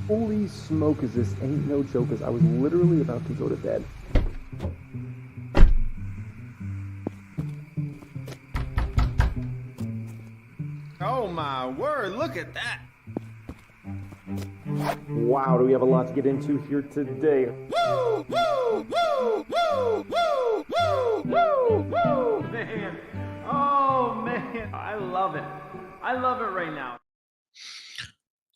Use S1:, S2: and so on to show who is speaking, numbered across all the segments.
S1: Holy smoke, is this ain't no joke, as I was literally about to go to bed.
S2: Oh my word, look at that.
S1: Wow, do we have a lot to get into here today?
S2: Woo, woo, woo, woo, woo, woo, woo, woo, man. Oh man, I love it. I love it right now.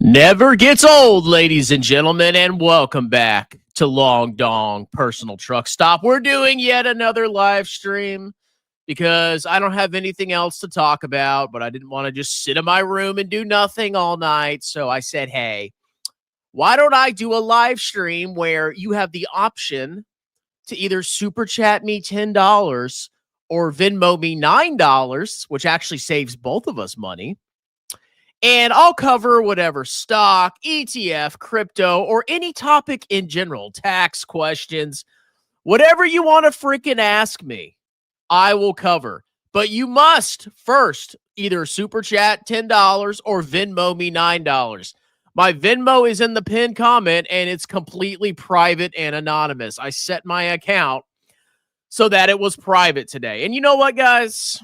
S3: Never gets old, ladies and gentlemen, and welcome back to Long Dong Personal Truck Stop. We're doing yet another live stream because I don't have anything else to talk about, but I didn't want to just sit in my room and do nothing all night. So I said, hey, why don't I do a live stream where you have the option to either super chat me $10 or Venmo me $9, which actually saves both of us money. And I'll cover whatever stock, ETF, crypto, or any topic in general, tax questions, whatever you want to freaking ask me, I will cover. But you must first either super chat $10 or Venmo me $9. My Venmo is in the pinned comment and it's completely private and anonymous. I set my account so that it was private today. And you know what, guys?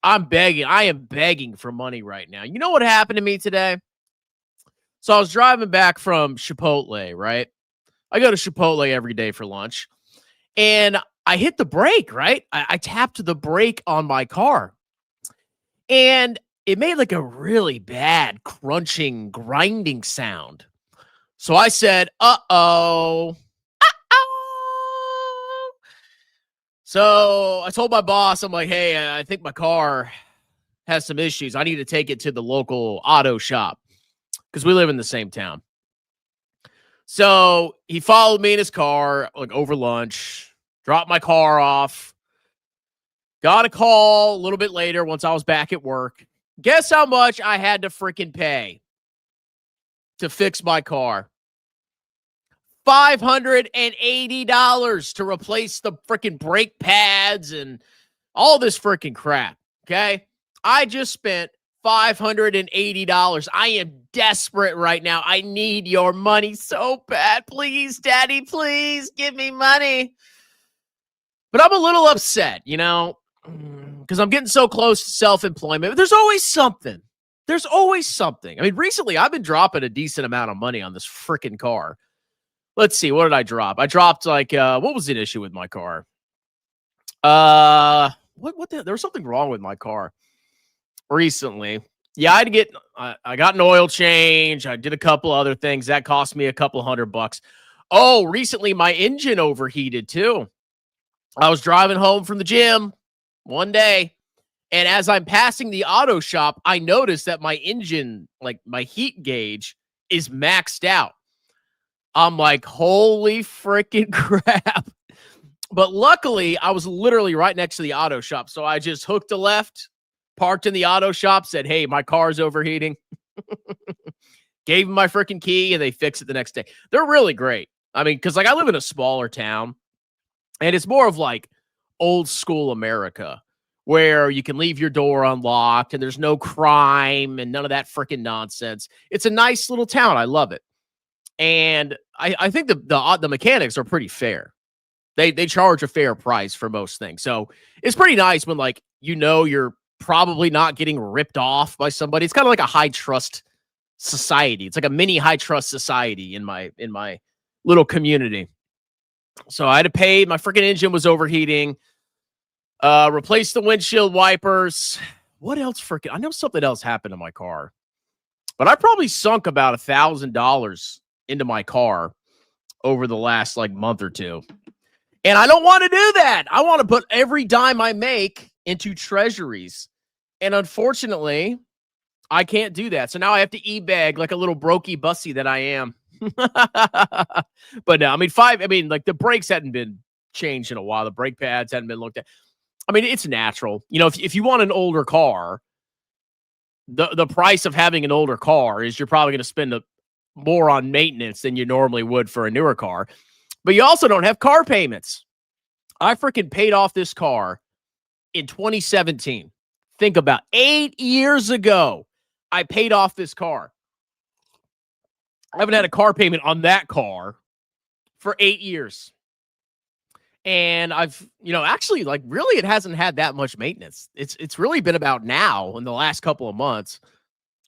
S3: I'm begging. I am begging for money right now. You know what happened to me today? So I was driving back from Chipotle, right? I go to Chipotle every day for lunch. And I hit the brake, right? I tapped the brake on my car. And it made like a really bad crunching, grinding sound. So I said, uh-oh. So I told my boss, I'm like, hey, I think my car has some issues. I need to take it to the local auto shop because we live in the same town. So he followed me in his car, like over lunch, dropped my car off, got a call a little bit later once I was back at work. Guess how much I had to freaking pay to fix my car? $580 to replace the freaking brake pads and all this freaking crap. Okay. I just spent $580. I am desperate right now. I need your money so bad. Please, Daddy, please give me money. But I'm a little upset, you know, because I'm getting so close to self-employment. But there's always something. There's always something. I mean, recently I've been dropping a decent amount of money on this freaking car. Let's see. What did I drop? I dropped like, what was the issue with my car? There was something wrong with my car recently. Yeah, I had to get, I got an oil change. I did a couple other things that cost me a couple $100. Oh, recently my engine overheated too. I was driving home from the gym one day, and as I'm passing the auto shop, I noticed that my engine, like my heat gauge, is maxed out. I'm like, holy freaking crap. But luckily, I was literally right next to the auto shop. So I just hooked a left, parked in the auto shop, said, hey, my car's overheating. Gave them my freaking key, and they fixed it the next day. They're really great. I mean, because like I live in a smaller town, and it's more of like old school America, where you can leave your door unlocked, and there's no crime and none of that freaking nonsense. It's a nice little town. I love it. And I think the mechanics are pretty fair. They charge a fair price for most things. So it's pretty nice when, like, you know, you're probably not getting ripped off by somebody. It's kind of like a high trust society. It's like a mini high trust society in my little community. So I had to pay. My freaking engine was overheating. Replaced the windshield wipers. What else freaking? I know something else happened to my car, but I probably sunk about $1,000 into my car over the last like month or two. And I don't want to do that. I want to put every dime I make into treasuries. And unfortunately, I can't do that. So now I have to e-bag like a little brokey bussy that I am. But no, I mean, like the brakes hadn't been changed in a while. The brake pads hadn't been looked at. I mean, it's natural. You know, if you want an older car, the price of having an older car is you're probably going to spend more on maintenance than you normally would for a newer car. But you also don't have car payments. I freaking paid off this car in 2017. Think about 8 years ago, I paid off this car. I haven't had a car payment on that car for 8 years. And I've, actually, like, really, it hasn't had that much maintenance. It's really been about now in the last couple of months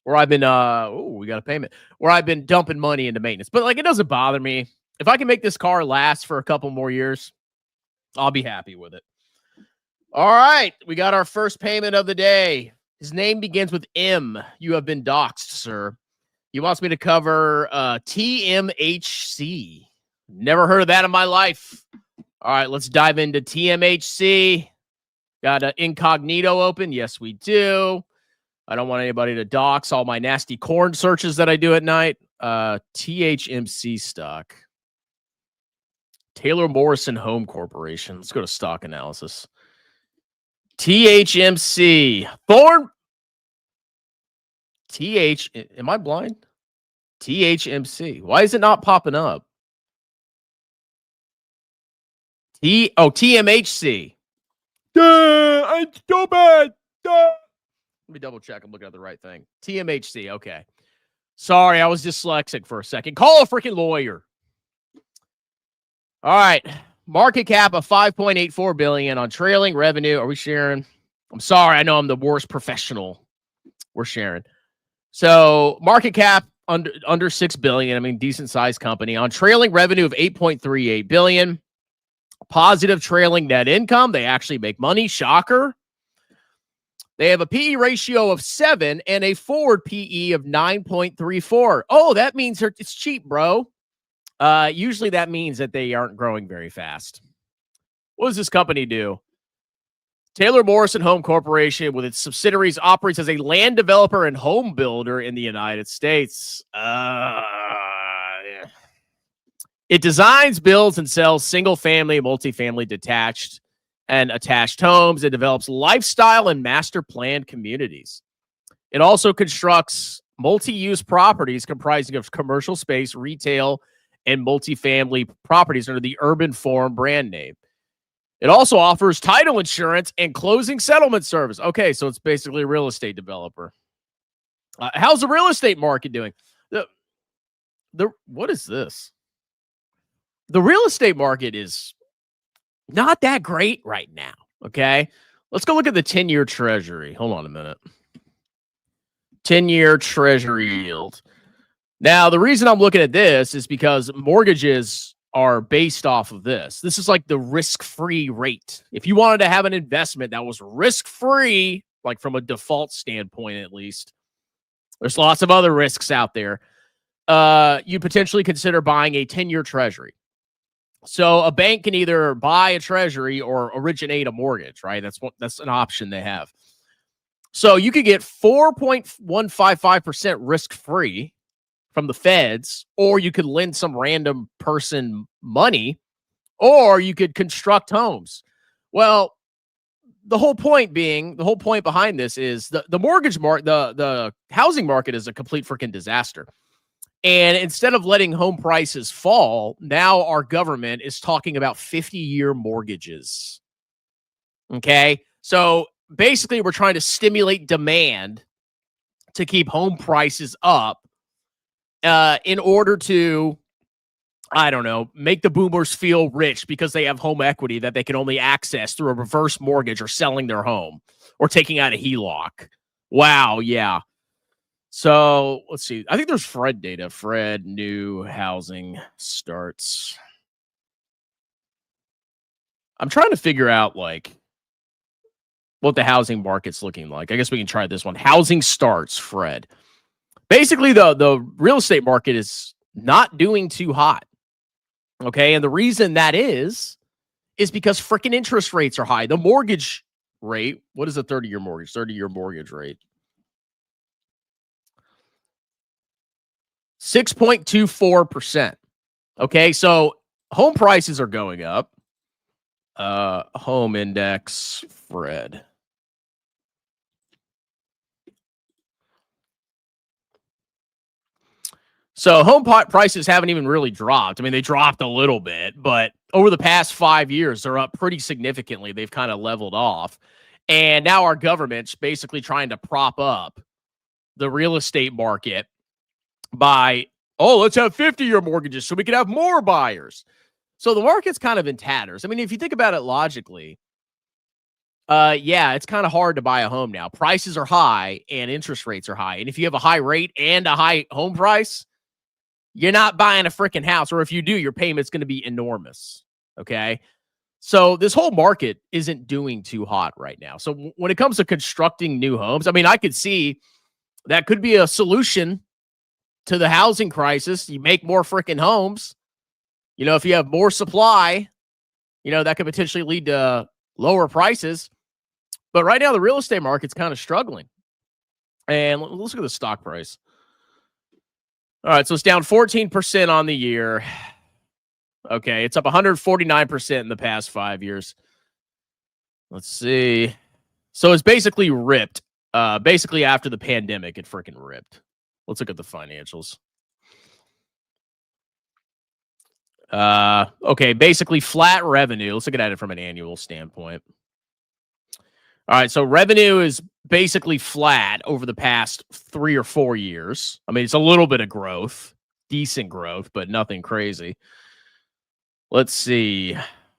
S3: where I've been, we got a payment, where I've been dumping money into maintenance. But, like, it doesn't bother me. If I can make this car last for a couple more years, I'll be happy with it. All right. We got our first payment of the day. His name begins with M. You have been doxxed, sir. He wants me to cover TMHC. Never heard of that in my life. All right, let's dive into TMHC. Got an incognito open. Yes, we do. I don't want anybody to dox all my nasty corn searches that I do at night. THMC stock. Taylor Morrison Home Corporation. Let's go to stock analysis. THMC. Thorn. Am I blind? THMC. Why is it not popping up? TMHC. I'm so bad. Let me double check. I'm looking at the right thing. TMHC. Okay. Sorry, I was dyslexic for a second. Call a freaking lawyer. All right. Market cap of $5.84 billion on trailing revenue. Are we sharing? I'm sorry. I know I'm the worst professional. We're sharing. So market cap under $6 billion. I mean, decent sized company on trailing revenue of $8.38 billion. Positive trailing net income. They actually make money. Shocker. They have a PE ratio of 7 and a forward PE of 9.34. Oh, that means it's cheap, bro. Usually that means that they aren't growing very fast. What does this company do? Taylor Morrison Home Corporation, with its subsidiaries, operates as a land developer and home builder in the United States. It designs, builds, and sells single-family, multifamily, detached, and attached homes. It develops lifestyle and master planned communities. It also constructs multi-use properties comprising of commercial space, retail, and multifamily properties under the Urban Form brand name. It also offers title insurance and closing settlement service. Okay, so it's basically a real estate developer. How's the real estate market doing? What is this? The real estate market is not that great right now, okay? Let's go look at the 10-year treasury. Hold on a minute. 10-year treasury yield. Now, the reason I'm looking at this is because mortgages are based off of this. This is like the risk-free rate. If you wanted to have an investment that was risk-free, like from a default standpoint at least, there's lots of other risks out there, you potentially consider buying a 10-year treasury. So a bank can either buy a treasury or originate a mortgage, right? That's an option they have. So you could get 4.155% risk-free from the feds, or you could lend some random person money, or you could construct homes. Well, the whole point behind this is the mortgage market, the housing market is a complete freaking disaster. And instead of letting home prices fall, now our government is talking about 50-year mortgages. Okay? So basically, we're trying to stimulate demand to keep home prices up in order to, I don't know, make the boomers feel rich because they have home equity that they can only access through a reverse mortgage or selling their home or taking out a HELOC. Wow, yeah. So let's see. I think there's Fred data. Fred new housing starts. I'm trying to figure out like what the housing market's looking like. I guess we can try this one. Housing starts, Fred. Basically, the real estate market is not doing too hot. Okay, and the reason that is because freaking interest rates are high. The mortgage rate. What is a 30-year mortgage? 30-year mortgage rate. 6.24%. Okay, so home prices are going up. Home index, Fred. So home prices haven't even really dropped. I mean, they dropped a little bit, but over the past 5 years, they're up pretty significantly. They've kind of leveled off. And now our government's basically trying to prop up the real estate market by Oh, let's have 50-year mortgages so we can have more buyers. So the market's kind of in tatters. I mean, if you think about it logically, yeah, it's kind of hard to buy a home now. Prices are high and interest rates are high. And if you have a high rate and a high home price, you're not buying a freaking house. Or if you do, your payment's going to be enormous. Okay. So this whole market isn't doing too hot right now. So when it comes to constructing new homes, I mean, I could see that could be a solution to the housing crisis. You make more freaking homes. You know, if you have more supply, you know, that could potentially lead to lower prices. But right now, the real estate market's kind of struggling. And let's look at the stock price. All right, so it's down 14% on the year. Okay, it's up 149% in the past 5 years. Let's see. So it's basically ripped. Basically, after the pandemic, it freaking ripped. Let's look at the financials. Okay, basically flat revenue. Let's look at it from an annual standpoint. All right, so revenue is basically flat over the past 3 or 4 years. I mean, it's a little bit of growth, decent growth, but nothing crazy. Let's see.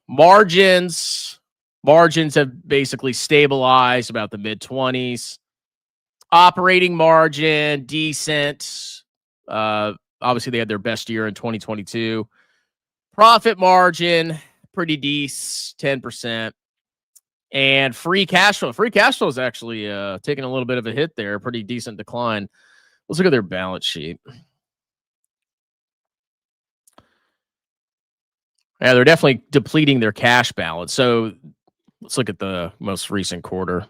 S3: Margins have basically stabilized about the mid-20s. Operating margin, decent. Obviously, they had their best year in 2022. Profit margin, pretty decent, 10%. And free cash flow. Free cash flow is actually taking a little bit of a hit there. Pretty decent decline. Let's look at their balance sheet. Yeah, they're definitely depleting their cash balance. So let's look at the most recent quarter.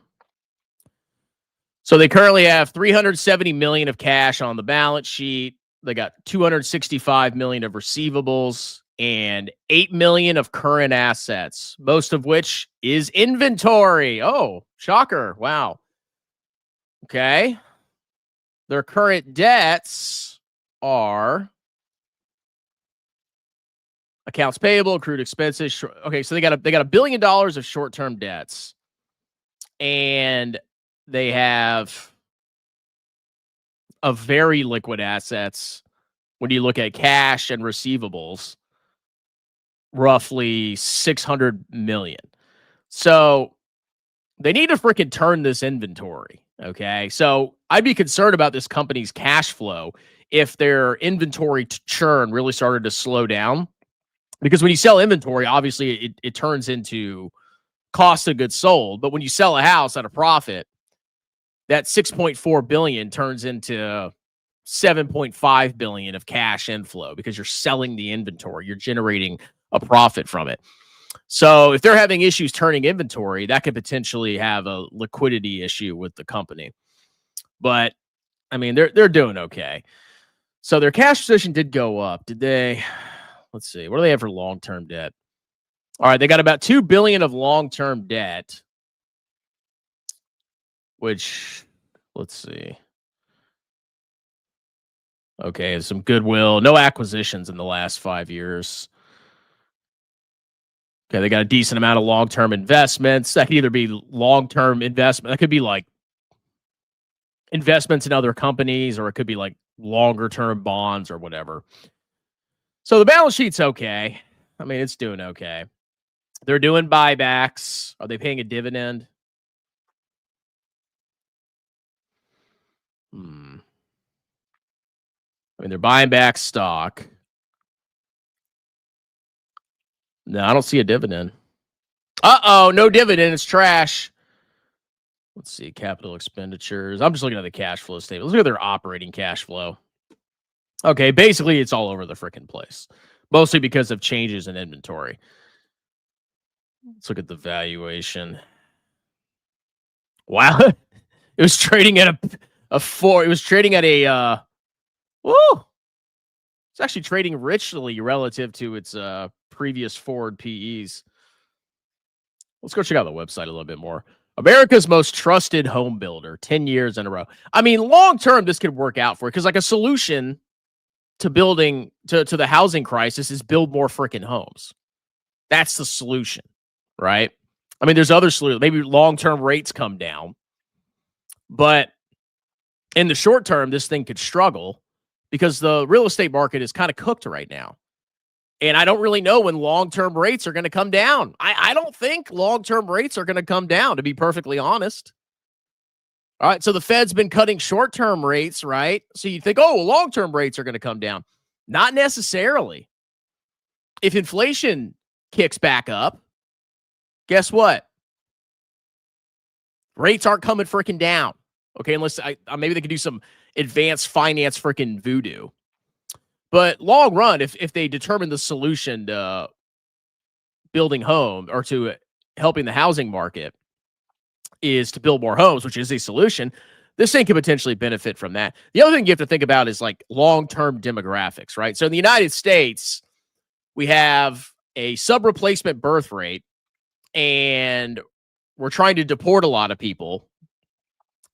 S3: So they currently have $370 million of cash on the balance sheet. They got $265 million of receivables and $8 million of current assets, most of which is inventory. Oh, shocker. Wow. Okay. Their current debts are accounts payable, accrued expenses. Okay, so they got $1 billion of short-term debts. And they have a very liquid assets when you look at cash and receivables, roughly $600 million. So they need to freaking turn this inventory. Okay. So I'd be concerned about this company's cash flow if their inventory churn really started to slow down. Because when you sell inventory, obviously it turns into cost of goods sold. But when you sell a house at a profit, that $6.4 billion turns into $7.5 billion of cash inflow because you're selling the inventory. You're generating a profit from it. So if they're having issues turning inventory, that could potentially have a liquidity issue with the company. But I mean, they're doing okay. So their cash position did go up. Did they? Let's see. What do they have for long-term debt? All right, they got about $2 billion of long-term debt, which, let's see. Okay, some goodwill, no acquisitions in the last 5 years. Okay, they got a decent amount of long-term investments. That could either be long-term investment. That could be like investments in other companies, or it could be like longer-term bonds or whatever. So the balance sheet's okay. I mean, it's doing okay. They're doing buybacks. Are they paying a dividend? I mean, they're buying back stock. No, I don't see a dividend. Uh-oh, no dividend. It's trash. Let's see, capital expenditures. I'm just looking at the cash flow statement. Let's look at their operating cash flow. Okay, basically, it's all over the freaking place. Mostly because of changes in inventory. Let's look at the valuation. Wow. It was trading at a 4. It was trading at a woo. It's actually trading richly relative to its previous forward PEs. Let's go check out the website a little bit more. America's most trusted home builder, 10 years in a row. I mean, long term, this could work out for it because, like, a solution to building to the housing crisis is build more freaking homes. That's the solution, right? I mean, there's other solutions. Maybe long term rates come down, but in the short term, this thing could struggle because the real estate market is kind of cooked right now. And I don't really know when long-term rates are going to come down. I don't think long-term rates are going to come down, to be perfectly honest. All right, so the Fed's been cutting short-term rates, right? So you think, oh, well, long-term rates are going to come down. Not necessarily. If inflation kicks back up, guess what? Rates aren't coming freaking down. Okay, unless maybe they could do some advanced finance freaking voodoo. But long run, if they determine the solution to building home or to helping the housing market is to build more homes, which is a solution, this thing could potentially benefit from that. The other thing you have to think about is like long-term demographics, right? So in the United States, we have a sub-replacement birth rate, and we're trying to deport a lot of people,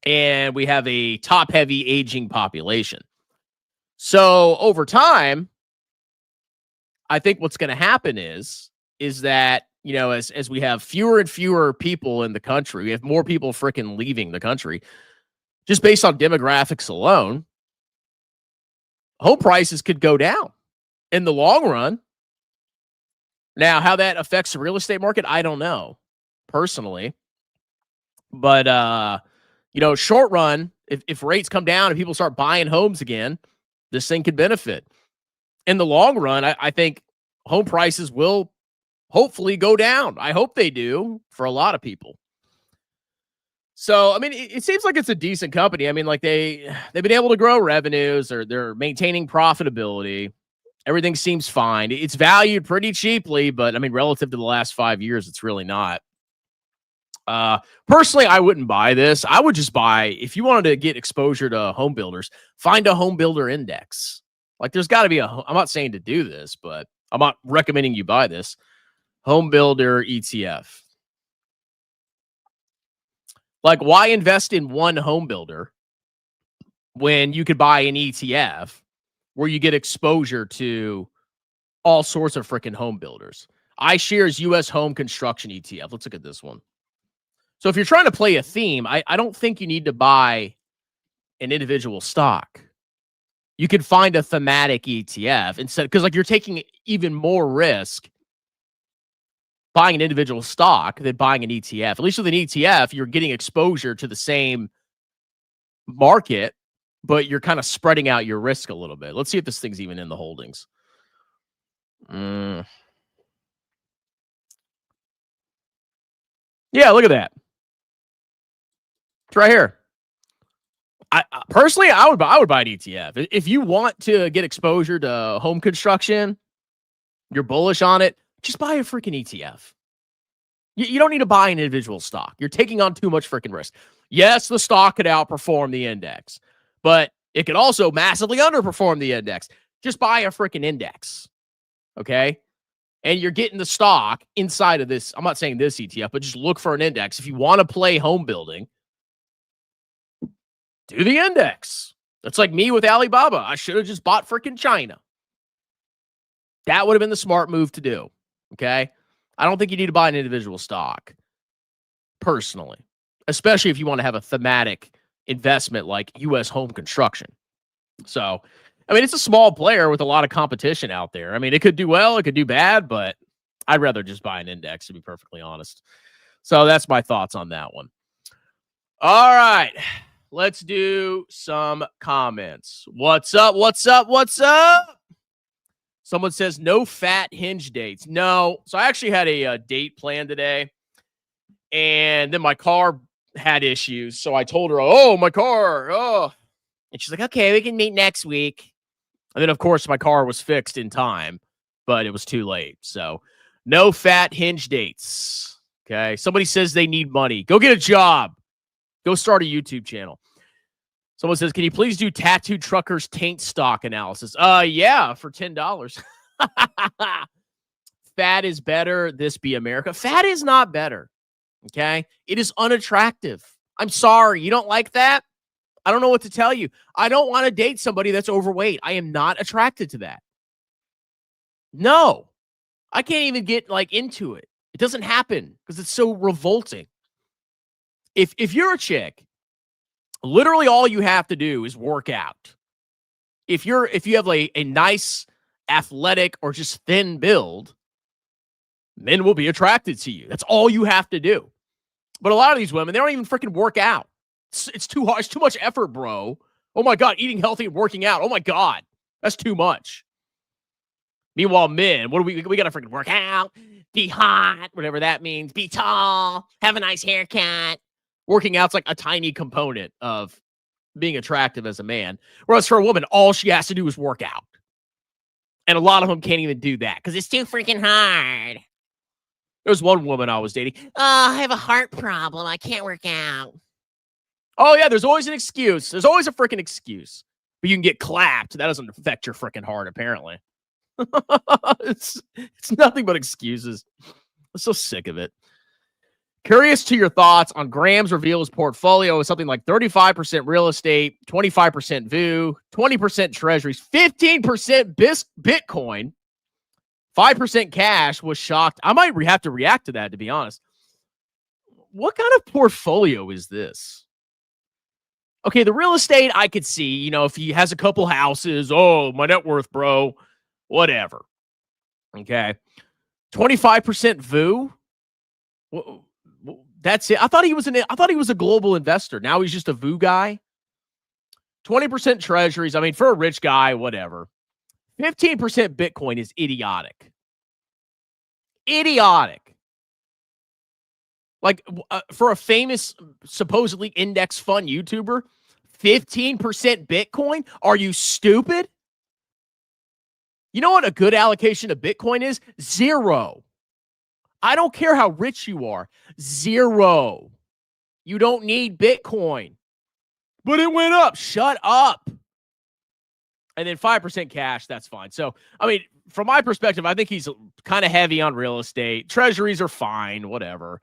S3: and we have a top-heavy aging population. So over time, I think what's going to happen is that, you know, as we have fewer and fewer people in the country, we have more people freaking leaving the country, just based on demographics alone, home prices could go down in the long run. Now, how that affects the real estate market, I don't know personally. But, you know, short run, if rates come down and people start buying homes again, this thing could benefit. In the long run, I think home prices will hopefully go down. I hope they do for a lot of people. So, I mean, it seems like it's a decent company. I mean, like they've been able to grow revenues, or they're maintaining profitability. Everything seems fine. It's valued pretty cheaply, but I mean, relative to the last 5 years, it's really not. Personally, I wouldn't buy this. I would just buy, if you wanted to get exposure to home builders, find a home builder index. Like there's got to be I'm not saying to do this, but I'm not recommending you buy this home builder ETF. Like, why invest in one home builder when you could buy an ETF where you get exposure to all sorts of freaking home builders? iShares U.S. Home Construction ETF. Let's look at this one. So if you're trying to play a theme, I don't think you need to buy an individual stock. You could find a thematic ETF instead, because like you're taking even more risk buying an individual stock than buying an ETF. At least with an ETF, you're getting exposure to the same market, but you're kind of spreading out your risk a little bit. Let's see if this thing's even in the holdings. Yeah, look at that. It's right here. I personally, I would buy an ETF. If you want to get exposure to home construction, you're bullish on it, just buy a freaking ETF. You don't need to buy an individual stock. You're taking on too much freaking risk. Yes, the stock could outperform the index, but it could also massively underperform the index. Just buy a freaking index, okay? And you're getting the stock inside of this. I'm not saying this ETF, but just look for an index. If you want to play home building, do the index. That's like me with Alibaba. I should have just bought freaking China. That would have been the smart move to do, okay? I don't think you need to buy an individual stock, personally, especially if you want to have a thematic investment like U.S. home construction. So, I mean, it's a small player with a lot of competition out there. I mean, it could do well, it could do bad, but I'd rather just buy an index, to be perfectly honest. So that's my thoughts on that one. All right, let's do some comments. What's up? What's up? What's up? Someone says no fat hinge dates. No. So I actually had a date planned today, and then my car had issues. So I told her, oh, my car. Oh. And she's like, okay, we can meet next week. And then, of course, my car was fixed in time, but it was too late. So no fat hinge dates. Okay. Somebody says they need money. Go get a job. Go start a YouTube channel. Someone says, can you please do tattooed truckers taint stock analysis? Yeah, for $10. Fat is better. This be America. Fat is not better. Okay. It is unattractive. I'm sorry. You don't like that? I don't know what to tell you. I don't want to date somebody that's overweight. I am not attracted to that. No, I can't even get like into it. It doesn't happen because it's so revolting. If you're a chick, literally all you have to do is work out. if you have like a nice, athletic, or just thin build, men will be attracted to you. That's all you have to do. But a lot of these women, they don't even freaking work out. It's too hard. It's too much effort, bro. Oh my God, eating healthy and working out. Oh my God, that's too much. Meanwhile, men, what do we got to freaking work out, be hot, whatever that means, be tall, have a nice haircut. Working out's like a tiny component of being attractive as a man. Whereas for a woman, all she has to do is work out. And a lot of them can't even do that because it's too freaking hard. There was one woman I was dating. Oh, I have a heart problem. I can't work out. Oh, yeah, there's always an excuse. There's always a freaking excuse. But you can get clapped. That doesn't affect your freaking heart, apparently. It's nothing but excuses. I'm so sick of it. Curious to your thoughts on Graham's reveal his portfolio is something like 35% real estate, 25% VU, 20% treasuries, 15% Bitcoin, 5% cash. Was shocked. I might have to react to that, to be honest. What kind of portfolio is this? Okay, the real estate I could see, you know, if he has a couple houses, oh, my net worth, bro, whatever. Okay. 25% VU? That's it. I thought he was a global investor. Now he's just a VU guy. 20% treasuries. I mean, for a rich guy, whatever. 15% Bitcoin is idiotic. Idiotic. Like for a famous, supposedly index fund YouTuber, 15% Bitcoin? Are you stupid? You know what a good allocation of Bitcoin is? 0. I don't care how rich you are. 0. You don't need Bitcoin. But it went up. Shut up. And then 5% cash, that's fine. So, I mean, from my perspective, I think he's kind of heavy on real estate. Treasuries are fine, whatever.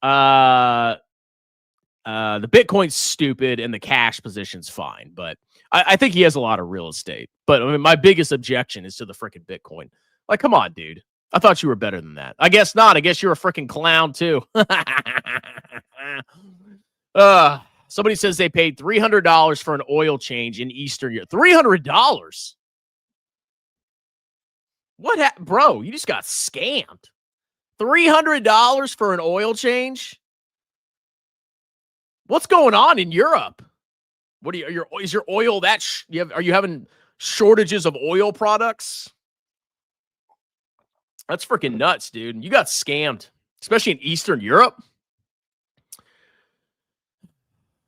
S3: The Bitcoin's stupid and the cash position's fine, but I think he has a lot of real estate. But I mean, my biggest objection is to the freaking Bitcoin. Like, come on, dude. I thought you were better than that. I guess not. I guess you're a freaking clown too. Somebody says they paid $300 for an oil change in Eastern Europe. $300? What, bro? You just got scammed. $300 for an oil change? What's going on in Europe? What are you? Is your oil that? Are you having shortages of oil products? That's freaking nuts, dude. You got scammed, especially in Eastern Europe.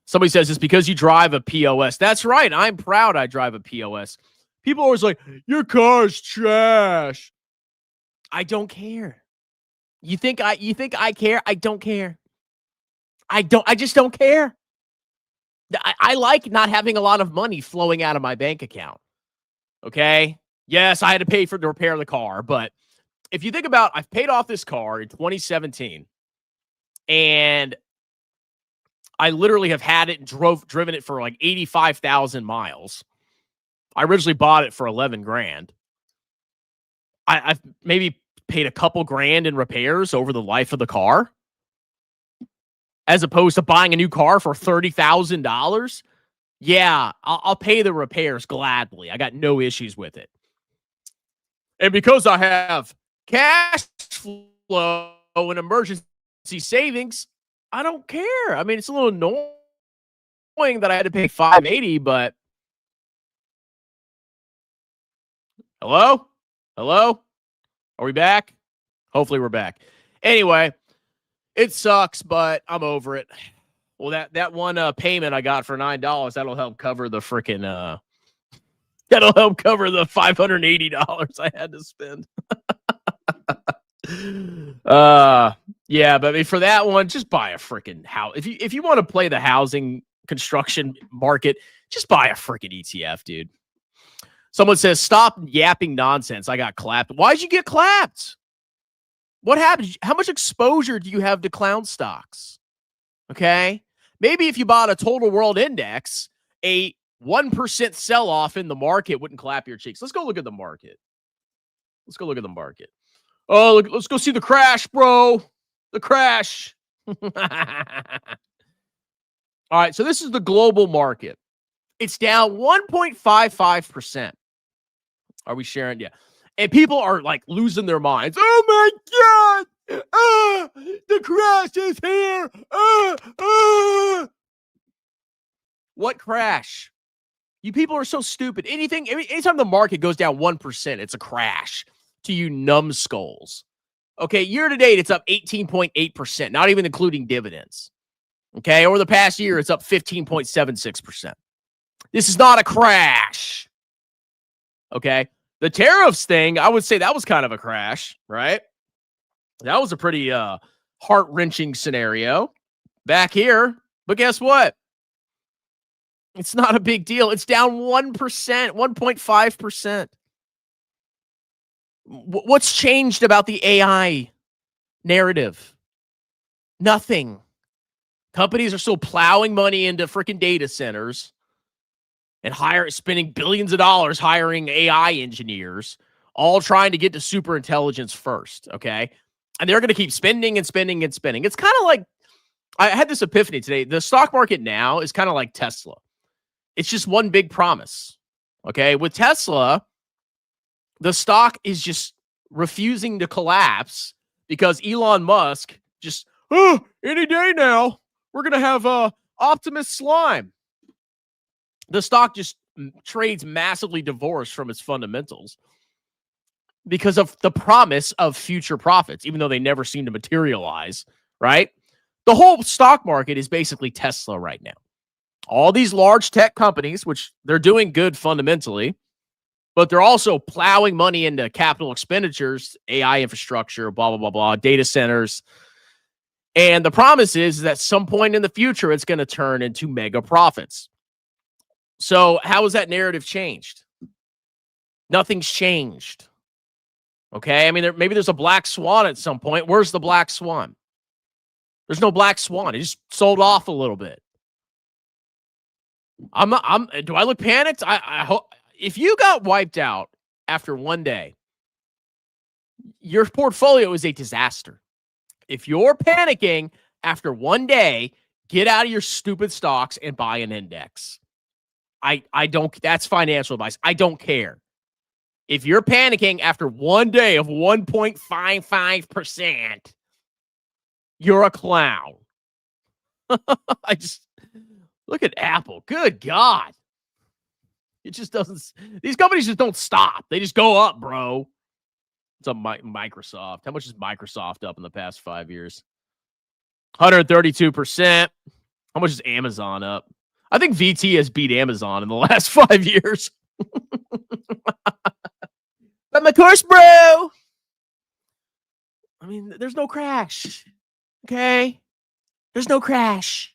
S3: Somebody says it's because you drive a POS. That's right. I'm proud I drive a POS. People are always like, your car's trash. I don't care. You think I care? I don't care. I just don't care. I like not having a lot of money flowing out of my bank account. Okay? Yes, I had to pay to repair the car, but if you think about, I've paid off this car in 2017, and I literally have had it and driven it for like 85,000 miles. I originally bought it for 11 grand. I've maybe paid a couple grand in repairs over the life of the car, as opposed to buying a new car for $30,000. Yeah, I'll pay the repairs gladly. I got no issues with it. And because I have cash flow and emergency savings, I don't care. I mean, it's a little annoying that I had to pay $580, but hello? Are we back? Hopefully we're back. Anyway, it sucks, but I'm over it. Well, that one payment I got for $9, that'll help cover the freaking that'll help cover the $580 I had to spend. Yeah, but I mean, for that one, just buy a freaking house. If you want to play the housing construction market, just buy a freaking ETF, dude. Someone says, stop yapping nonsense. I got clapped. Why'd you get clapped? What happened? How much exposure do you have to clown stocks? Okay. Maybe if you bought a total world index, a 1% sell-off in the market wouldn't clap your cheeks. Let's go look at the market. Oh, look, let's go see the crash, bro. The crash. All right. So this is the global market. It's down 1.55%. Are we sharing? Yeah. And people are like losing their minds. Oh my God. The crash is here. What crash? You people are so stupid. Anytime the market goes down 1%, it's a crash to you numbskulls. Okay, year to date, it's up 18.8%, not even including dividends. Okay, over the past year, it's up 15.76%. This is not a crash. Okay, the tariffs thing, I would say that was kind of a crash, right? That was a pretty heart-wrenching scenario back here. But guess what? It's not a big deal. It's down 1%, 1.5%. What's changed about the AI narrative? Nothing. Companies are still plowing money into freaking data centers and spending billions of dollars hiring AI engineers, all trying to get to super intelligence first, okay? And they're going to keep spending and spending and spending. It's kind of like, I had this epiphany today. The stock market now is kind of like Tesla. It's just one big promise, okay? With Tesla, the stock is just refusing to collapse because Elon Musk just, any day now, we're going to have Optimus Slime. The stock just trades massively divorced from its fundamentals because of the promise of future profits, even though they never seem to materialize, right? The whole stock market is basically Tesla right now. All these large tech companies, which they're doing good fundamentally, but they're also plowing money into capital expenditures, AI infrastructure, blah, blah, blah, blah, data centers. And the promise is that some point in the future, it's going to turn into mega profits. So how has that narrative changed? Nothing's changed. Okay? I mean, maybe there's a black swan at some point. Where's the black swan? There's no black swan. It just sold off a little bit. Do I look panicked? I hope if you got wiped out after one day, your portfolio is a disaster. If you're panicking after one day, get out of your stupid stocks and buy an index. I don't, that's financial advice. I don't care. If you're panicking after one day of 1.55%, you're a clown. Look at Apple. Good God. It just doesn't, these companies just don't stop. They just go up, bro. It's a Microsoft. How much is Microsoft up in the past 5 years? 132%. How much is Amazon up? I think VT has beat Amazon in the last 5 years. But my course, bro. I mean, there's no crash. Okay? There's no crash.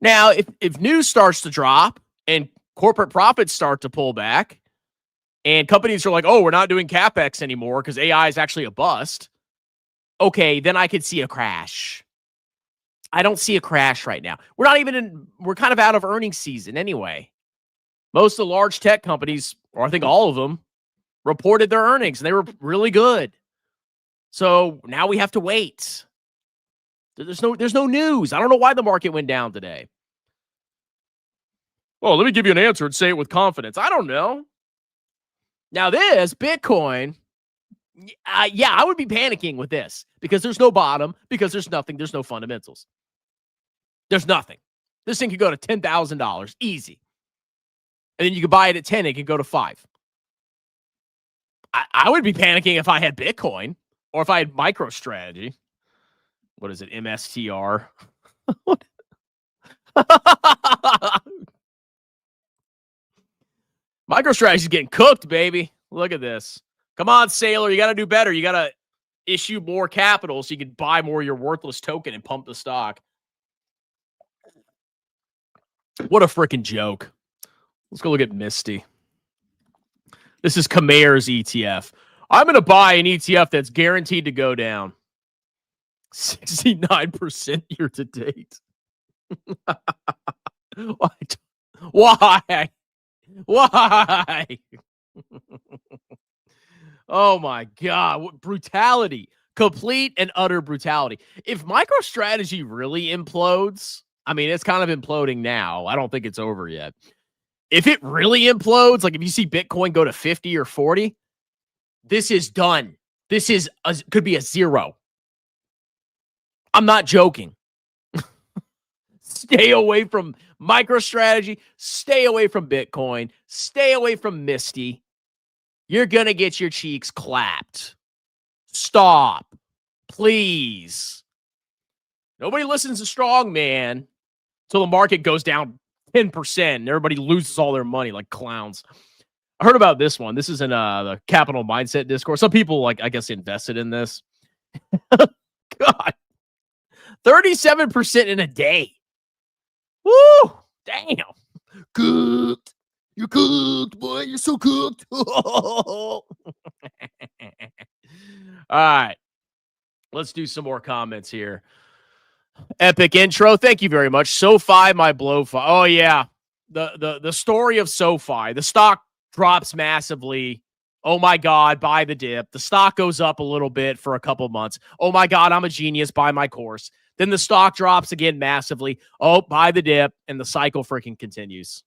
S3: Now, if news starts to drop and corporate profits start to pull back and companies are like, oh, we're not doing CapEx anymore because AI is actually a bust, okay, then I could see a crash. I don't see a crash right now. We're kind of out of earnings season anyway. Most of the large tech companies, or I think all of them, reported their earnings and they were really good. So now we have to wait. There's no news. I don't know why the market went down today. Well, let me give you an answer and say it with confidence. I don't know. Now this Bitcoin, yeah, I would be panicking with this because there's no bottom, because there's nothing, there's no fundamentals. There's nothing. This thing could go to $10,000 easy. And then you could buy it at 10, it could go to 5. I would be panicking if I had Bitcoin or if I had MicroStrategy. What is it? MSTR. MicroStrategy's getting cooked, baby. Look at this. Come on, Sailor. You got to do better. You got to issue more capital so you can buy more of your worthless token and pump the stock. What a freaking joke. Let's go look at Misty. This is Kamer's ETF. I'm going to buy an ETF that's guaranteed to go down. 69% year to date. Why? Oh my God. What brutality. Complete and utter brutality. If MicroStrategy really implodes, I mean, it's kind of imploding now. I don't think it's over yet. If it really implodes, like if you see Bitcoin go to 50 or 40, this is done. This is could be a zero. I'm not joking. Stay away from MicroStrategy. Stay away from Bitcoin. Stay away from Misty. You're going to get your cheeks clapped. Stop. Please. Nobody listens to Strongman until the market goes down 10% and everybody loses all their money like clowns. I heard about this one. This is in the Capital Mindset Discord. Some people, like, I guess, invested in this. God. 37% in a day. Woo! Damn. Cooked. You're cooked, boy. You're so cooked. All right. Let's do some more comments here. Epic intro. Thank you very much. SoFi, my blow-fi. Oh, yeah. The story of SoFi. The stock drops massively. Oh, my God. Buy the dip. The stock goes up a little bit for a couple months. Oh, my God. I'm a genius. Buy my course. Then the stock drops again massively. Oh, buy the dip. And the cycle freaking continues.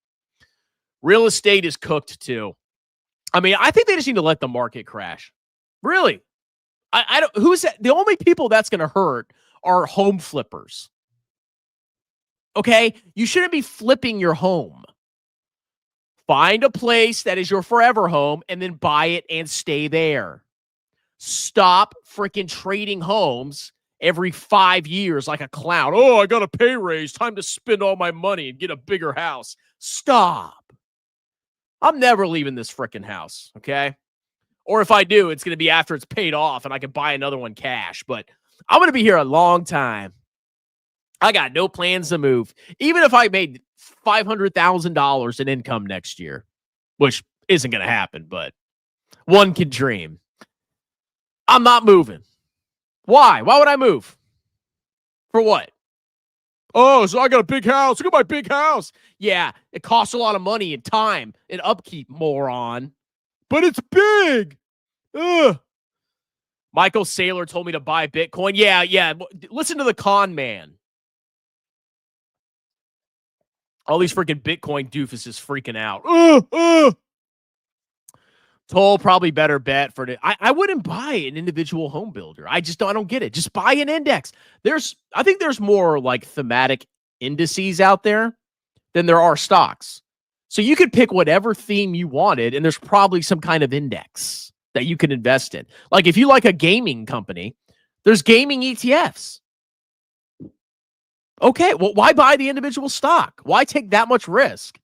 S3: Real estate is cooked too. I mean, I think they just need to let the market crash. Really. I don't, who's that? The only people that's going to hurt are home flippers. Okay? You shouldn't be flipping your home. Find a place that is your forever home and then buy it and stay there. Stop freaking trading homes every 5 years like a clown. Oh, I got a pay raise. Time to spend all my money and get a bigger house. Stop. I'm never leaving this freaking house, okay? Or if I do, it's going to be after it's paid off and I can buy another one cash. But I'm going to be here a long time. I got no plans to move. Even if I made $500,000 in income next year, which isn't going to happen, but one can dream. I'm not moving. Why? Why would I move? For what? Oh, so I got a big house. Look at my big house. Yeah, it costs a lot of money and time and upkeep, moron. But it's big. Ugh. Michael Saylor told me to buy Bitcoin. Yeah. Listen to the con man. All these freaking Bitcoin doofuses freaking out. Toll, probably better bet for it. I wouldn't buy an individual home builder. I don't get it. Just buy an index. I think there's more like thematic indices out there than there are stocks. So you could pick whatever theme you wanted, and there's probably some kind of index that you can invest in. Like if you like a gaming company, there's gaming ETFs. Okay, well, why buy the individual stock? Why take that much risk?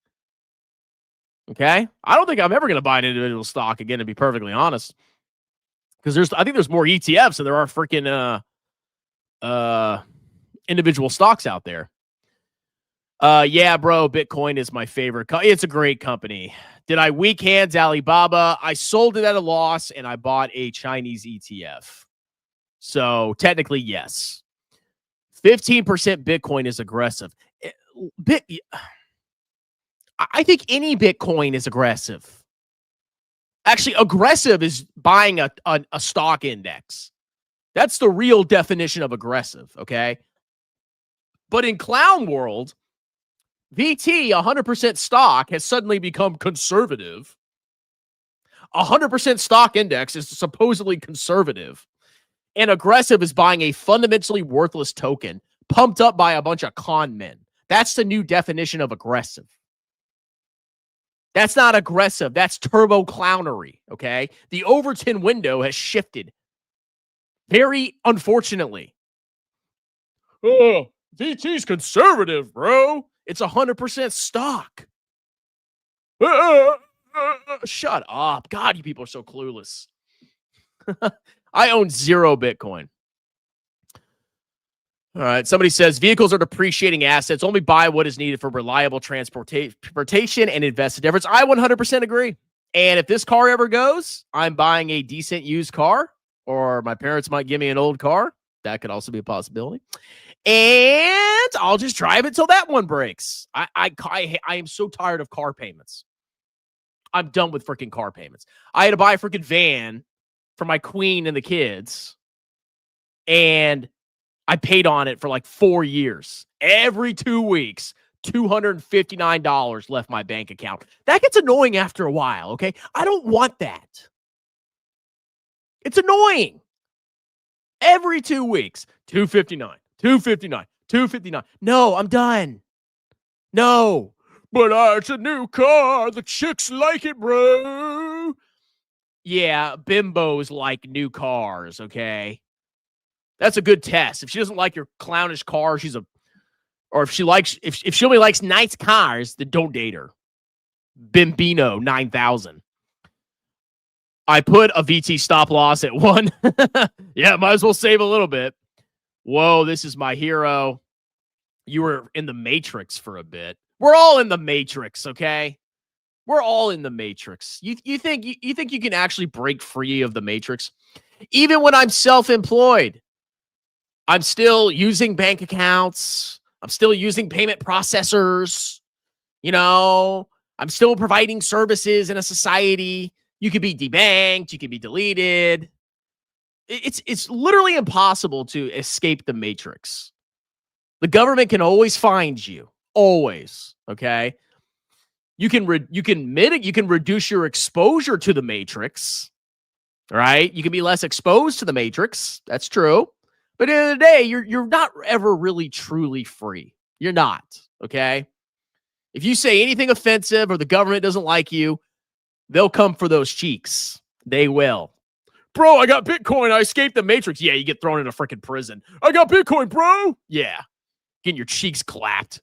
S3: Okay, I don't think I'm ever going to buy an individual stock again, to be perfectly honest, because I think there's more ETFs than there are freaking individual stocks out there. Yeah, bro, Bitcoin is my favorite. It's a great company. Did I weak hands Alibaba? I sold it at a loss and I bought a Chinese ETF. So technically, yes. 15% Bitcoin is aggressive. I think any Bitcoin is aggressive. Actually, aggressive is buying a stock index. That's the real definition of aggressive, okay? But in clown world, VT, 100% stock, has suddenly become conservative. 100% stock index is supposedly conservative. And aggressive is buying a fundamentally worthless token pumped up by a bunch of con men. That's the new definition of aggressive. That's not aggressive. That's turbo clownery, okay? The Overton window has shifted. Very unfortunately. Oh, VT's conservative, bro. It's 100% stock. Shut up. God, you people are so clueless. I own 0 Bitcoin. All right. Somebody says vehicles are depreciating assets. Only buy what is needed for reliable transportation and invest in difference. I 100% agree. And if this car ever goes, I'm buying a decent used car, or my parents might give me an old car. That could also be a possibility. And I'll just drive it till that one breaks. I am so tired of car payments. I'm done with freaking car payments. I had to buy a freaking van for my queen and the kids. And I paid on it for like 4 years. Every 2 weeks, $259 left my bank account. That gets annoying after a while, okay? I don't want that. It's annoying. Every 2 weeks, 259, 259, 259. No, I'm done. No. But it's a new car. The chicks like it, bro. Yeah, bimbos like new cars, okay? That's a good test. If she doesn't like your clownish car, or if she only likes nice cars, then don't date her. Bimbino 9000. I put a VT stop loss at 1. Yeah, might as well save a little bit. Whoa, this is my hero. You were in the Matrix for a bit. We're all in the Matrix, okay? We're all in the Matrix. You think you can actually break free of the Matrix? Even when I'm self-employed, I'm still using bank accounts. I'm still using payment processors. I'm still providing services in a society. You could be debanked. You could be deleted. It's literally impossible to escape the Matrix. The government can always find you. Always. Okay. You can reduce your exposure to the Matrix. Right? You can be less exposed to the Matrix. That's true. But at the end of the day, you're not ever really truly free. You're not. Okay. If you say anything offensive or the government doesn't like you, they'll come for those cheeks. They will. Bro, I got Bitcoin. I escaped the Matrix. Yeah, you get thrown in a freaking prison. I got Bitcoin, bro. Yeah. Getting your cheeks clapped.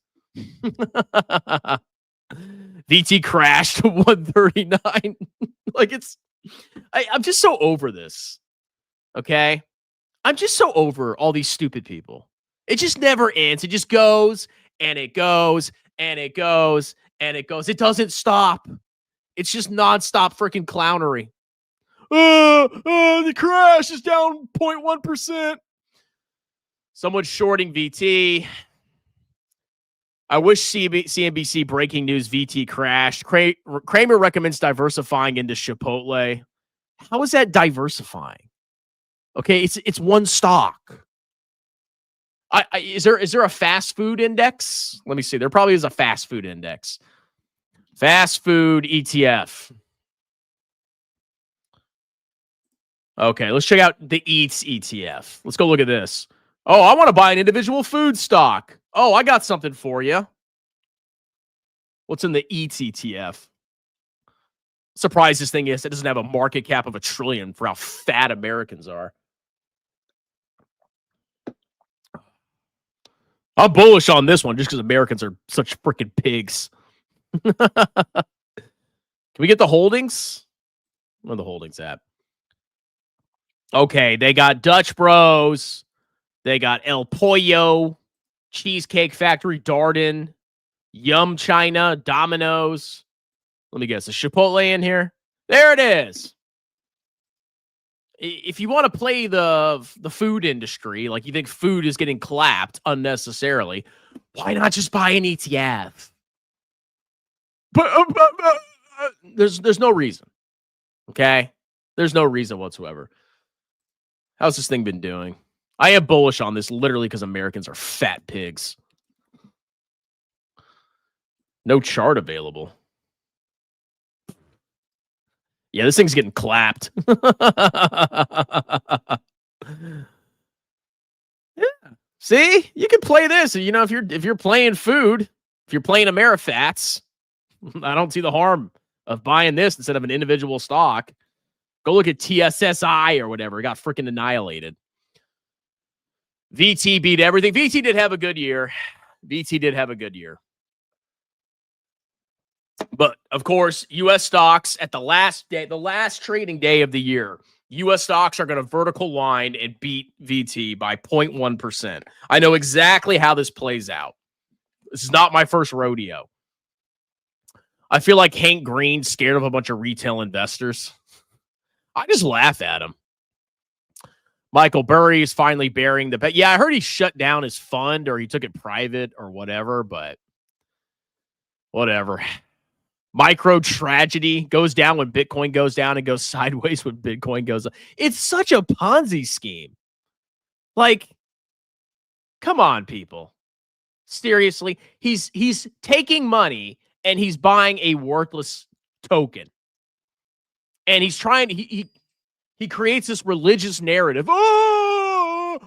S3: VT crashed to 139. I'm just so over this. Okay? I'm just so over all these stupid people. It just never ends. It just goes and it goes and it goes and it goes. It doesn't stop. It's just nonstop freaking clownery. The crash is down 0.1%. Someone's shorting VT. I wish CNBC breaking news VT crashed. Kramer recommends diversifying into Chipotle. How is that diversifying? Okay, it's one stock. Is there a fast food index? Let me see. There probably is a fast food index. Fast food ETF. Okay, let's check out the Eats ETF. Let's go look at this. Oh, I want to buy an individual food stock. Oh, I got something for you. What's in the Eats ETF? Surprised this thing is it doesn't have a market cap of $1 trillion for how fat Americans are. I'm bullish on this one just because Americans are such freaking pigs. Can we get the holdings? Where are the holdings at? Okay, they got Dutch Bros. They got El Pollo, Cheesecake Factory, Darden, Yum China, Domino's. Let me guess, is Chipotle in here? There it is. If you want to play the food industry, like you think food is getting clapped unnecessarily, why not just buy an ETF? But there's no reason. Okay? There's no reason whatsoever. How's this thing been doing? I am bullish on this literally because Americans are fat pigs. No chart available. Yeah, this thing's getting clapped. Yeah. See? You can play this. You know, if you're playing food, if you're playing Amerifats, I don't see the harm of buying this instead of an individual stock. Go look at TSSI or whatever. It got freaking annihilated. VT beat everything. VT did have a good year. But, of course, U.S. stocks at the last trading day of the year, U.S. stocks are going to vertical line and beat VT by 0.1%. I know exactly how this plays out. This is not my first rodeo. I feel like Hank Green's scared of a bunch of retail investors. I just laugh at him. Michael Burry is finally bearing the bet. Yeah, I heard he shut down his fund or he took it private or whatever, but whatever. Micro tragedy goes down when Bitcoin goes down and goes sideways when Bitcoin goes up. It's such a Ponzi scheme. Like, Come on, people. Seriously, he's taking money and he's buying a worthless token. And he's trying to he creates this religious narrative. Oh,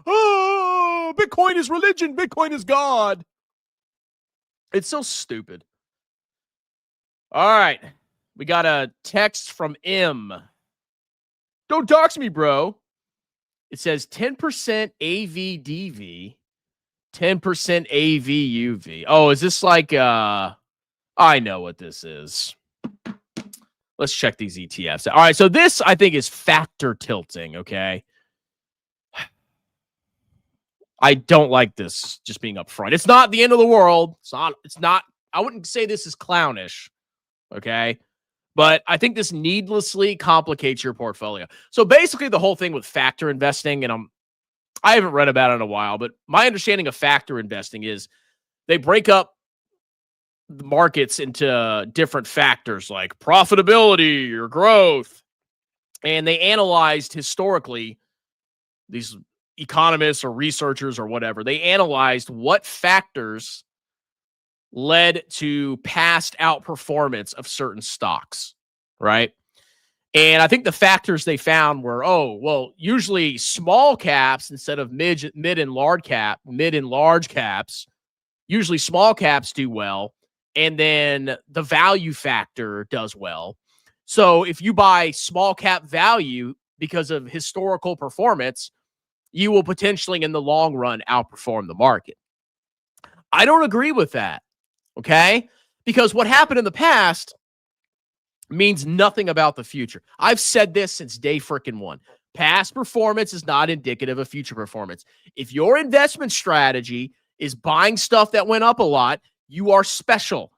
S3: Bitcoin is religion, Bitcoin is God. It's so stupid. All right. We got a text from M. Don't dox me, bro. It says 10% AVDV, 10% AVUV. Oh, is this like I know what this is. Let's check these ETFs. All right, so this I think is factor tilting, okay? I don't like this just being upfront. It's not the end of the world. It's not I wouldn't say this is clownish, okay? But I think this needlessly complicates your portfolio. So basically the whole thing with factor investing, and I haven't read about it in a while, but my understanding of factor investing is they break up the markets into different factors like profitability or growth. And they analyzed historically, these economists or researchers or whatever, they analyzed what factors led to past outperformance of certain stocks, right? And I think the factors they found were, usually small caps instead of mid and large caps, usually small caps do well, and then the value factor does well. So if you buy small cap value because of historical performance, you will potentially in the long run outperform the market. I don't agree with that. Okay? Because what happened in the past means nothing about the future. I've said this since day frickin' one. Past performance is not indicative of future performance. If your investment strategy is buying stuff that went up a lot, you are special.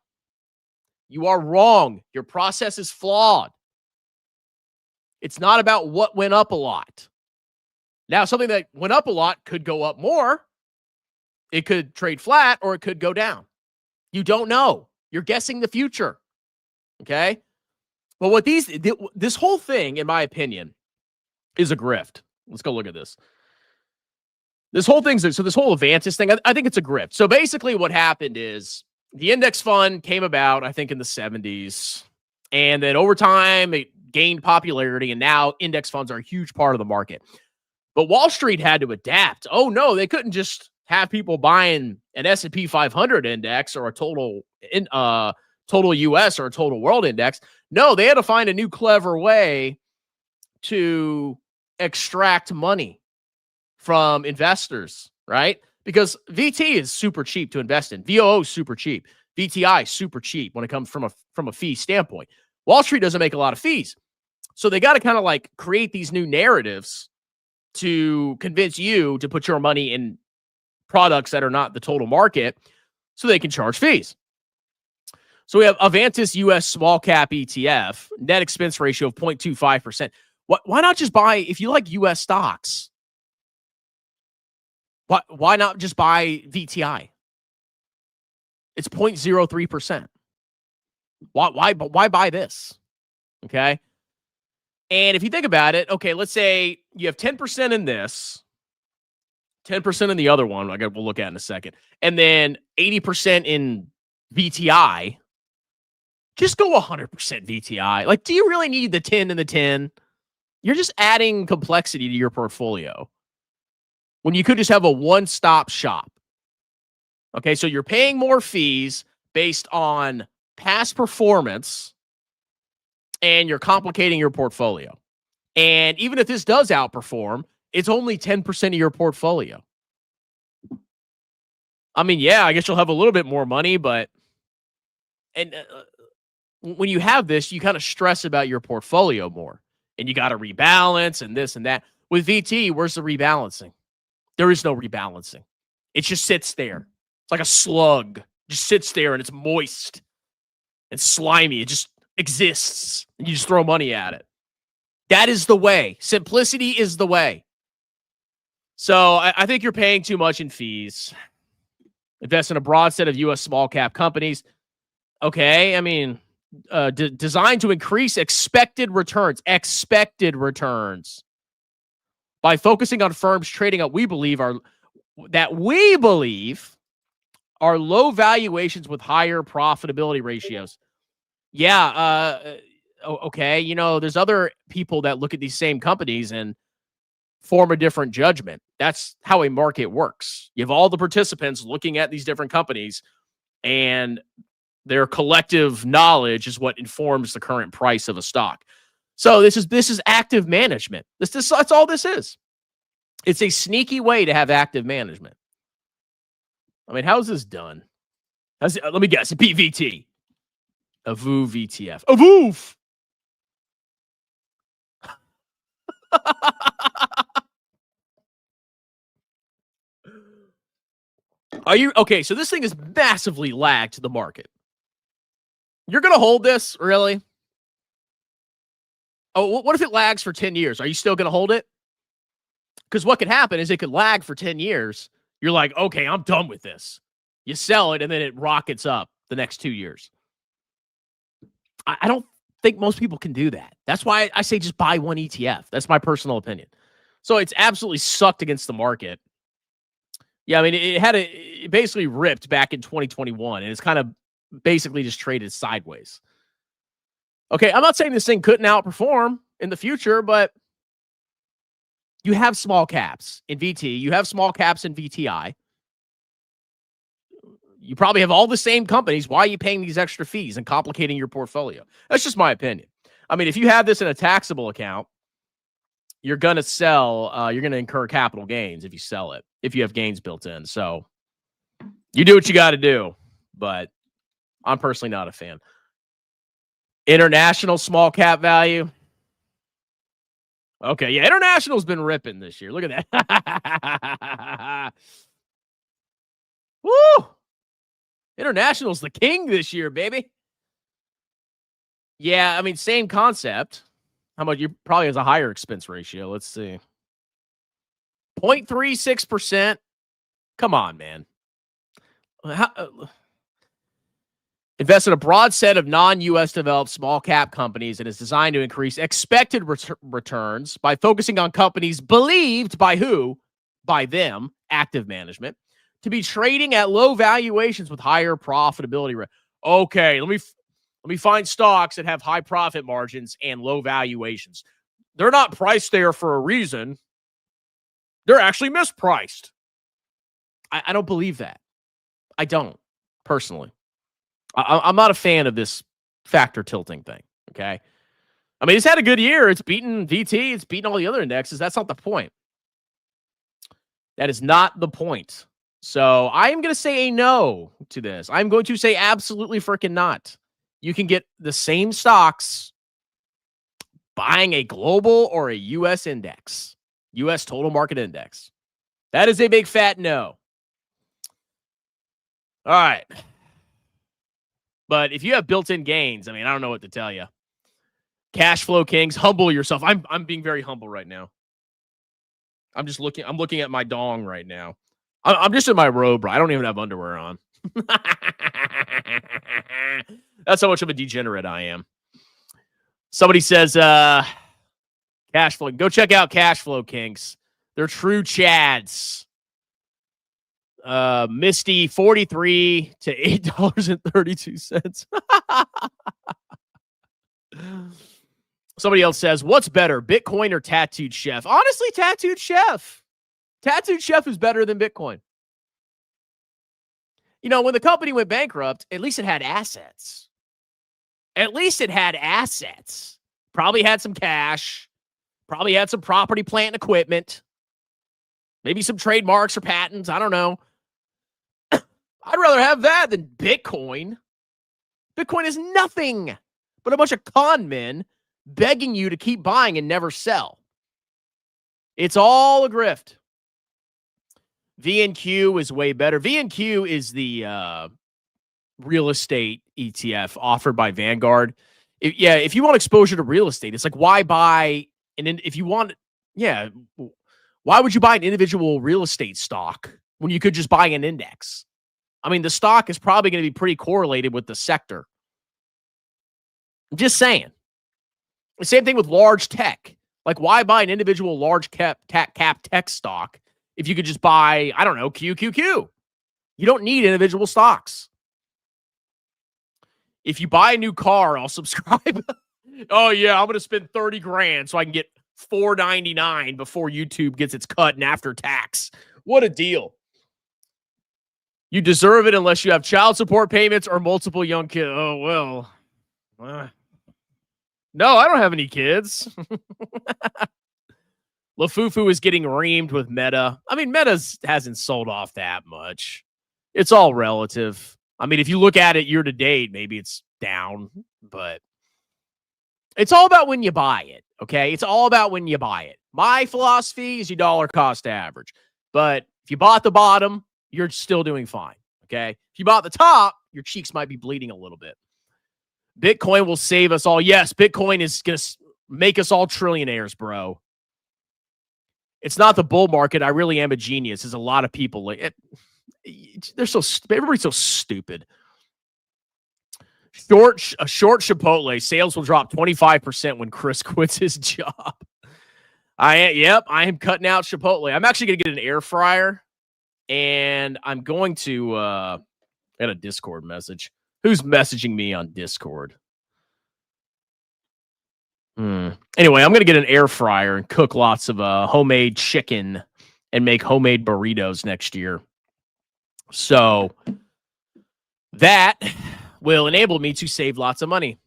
S3: You are wrong. Your process is flawed. It's not about what went up a lot. Now, something that went up a lot could go up more. It could trade flat or it could go down. You don't know. You're guessing the future. Okay? But what this whole thing, in my opinion, is a grift. Let's go look at this. This whole Avantis thing, I think it's a grift. So basically what happened is the index fund came about, I think, in the 70s. And then over time, it gained popularity. And now index funds are a huge part of the market. But Wall Street had to adapt. Oh, no, they couldn't just have people buying an S&P 500 index or a total U.S. or a total world index. No, they had to find a new clever way to extract money from investors, right? Because VT is super cheap to invest in. VOO is super cheap. VTI is super cheap when it comes from a fee standpoint. Wall Street doesn't make a lot of fees. So they got to kind of like create these new narratives to convince you to put your money in products that are not the total market so they can charge fees. So we have Avantis US small cap ETF, net expense ratio of 0.25%. Why not just buy, if you like US stocks, why not just buy VTI? It's 0.03%. Why buy this? Okay. And if you think about it, okay, let's say you have 10% in this, 10% in the other one, we'll look at in a second, and then 80% in VTI. Just go 100% VTI. Like, do you really need the 10 and the 10? You're just adding complexity to your portfolio when you could just have a one-stop shop. Okay, so you're paying more fees based on past performance, and you're complicating your portfolio. And even if this does outperform, it's only 10% of your portfolio. I mean, yeah, I guess you'll have a little bit more money, but when you have this, you kind of stress about your portfolio more, and you got to rebalance and this and that. With VT, where's the rebalancing? There is no rebalancing. It just sits there. It's like a slug. Just sits there and it's moist and slimy. It just exists, and you just throw money at it. That is the way. Simplicity is the way. So I think you're paying too much in fees. Invest in a broad set of U.S. small cap companies. Okay, I mean, designed to increase expected returns. Expected returns. By focusing on firms trading at, we believe, that we believe are low valuations with higher profitability ratios. Yeah, okay. You know, there's other people that look at these same companies and form a different judgment. That's how a market works. You have all the participants looking at these different companies, and their collective knowledge is what informs the current price of a stock. So this is active management. That's all this is. It's a sneaky way to have active management. I mean, how's this done? Let me guess. A PVT. A VOO VTF. A VOOF. Are you okay? So this thing is massively lagged to the market. You're going to hold this? Really? Oh, what if it lags for 10 years? Are you still going to hold it? Because what could happen is it could lag for 10 years. You're like, okay, I'm done with this. You sell it, and then it rockets up the next 2 years. I don't think most people can do that. That's why I say just buy one ETF. That's my personal opinion. So it's absolutely sucked against the market. Yeah, I mean, it basically ripped back in 2021, and it's kind of basically just traded sideways. Okay, I'm not saying this thing couldn't outperform in the future, but you have small caps in VT. You have small caps in VTI. You probably have all the same companies. Why are you paying these extra fees and complicating your portfolio? That's just my opinion. I mean, if you have this in a taxable account, you're going to sell, you're going to incur capital gains if you sell it, if you have gains built in. So you do what you got to do, but I'm personally not a fan. International small cap value. Okay, yeah, International's been ripping this year. Look at that. Woo! International's the king this year, baby. Yeah, I mean, same concept. How much? You probably has a higher expense ratio. Let's see. 0.36%. Come on, man. Invest in a broad set of non-U.S. developed small cap companies and is designed to increase expected returns by focusing on companies believed by who? By them, active management, to be trading at low valuations with higher profitability. Okay, let me find stocks that have high profit margins and low valuations. They're not priced there for a reason. They're actually mispriced. I don't believe that. I don't, personally. I'm not a fan of this factor tilting thing, okay? I mean, it's had a good year. It's beaten VT. It's beaten all the other indexes. That's not the point. That is not the point. So I am going to say a no to this. I'm going to say absolutely freaking not. You can get the same stocks buying a global or a U.S. index, U.S. total market index. That is a big fat no. All right. But if you have built-in gains, I mean, I don't know what to tell you. Cash flow kings, humble yourself. I'm being very humble right now. I'm looking at my dong right now. I'm just in my robe, bro. I don't even have underwear on. That's how much of a degenerate I am. Somebody says, cash flow. Go check out Cash Flow Kings. They're true chads. Misty, 43 to $8.32. Somebody else says, what's better, Bitcoin or Tattooed Chef? Honestly, Tattooed Chef. Tattooed Chef is better than Bitcoin. You know, when the company went bankrupt, at least it had assets. At least it had assets. Probably had some cash. Probably had some property, plant, and equipment. Maybe some trademarks or patents. I don't know. I'd rather have that than Bitcoin. Bitcoin is nothing but a bunch of con men begging you to keep buying and never sell. It's all a grift. VNQ is way better. VNQ is the real estate ETF offered by Vanguard. If you want exposure to real estate, it's like, why buy if you want, why would you buy an individual real estate stock when you could just buy an index? I mean, the stock is probably going to be pretty correlated with the sector. I'm just saying. The same thing with large tech. Like, why buy an individual large cap tech stock if you could just buy, I don't know, QQQ. You don't need individual stocks. If you buy a new car, I'll subscribe. Oh, yeah, I'm going to spend 30 grand so I can get $4.99 before YouTube gets its cut and after tax. What a deal. You deserve it unless you have child support payments or multiple young kids. Oh, well. No, I don't have any kids. LaFufu is getting reamed with Meta. I mean, Meta hasn't sold off that much. It's all relative. I mean, if you look at it year to date, maybe it's down, but it's all about when you buy it, okay? It's all about when you buy it. My philosophy is you dollar cost average. But if you bought the bottom, you're still doing fine, okay? If you bought the top, your cheeks might be bleeding a little bit. Bitcoin will save us all. Yes, Bitcoin is going to make us all trillionaires, bro. It's not the bull market. I really am a genius. There's a lot of people like it. Everybody's so stupid. Short Chipotle sales will drop 25% when Chris quits his job. I am cutting out Chipotle. I'm actually going to get an air fryer, and I'm going to get a Discord message. Who's messaging me on Discord? Anyway, I'm going to get an air fryer and cook lots of homemade chicken and make homemade burritos next year. So that will enable me to save lots of money.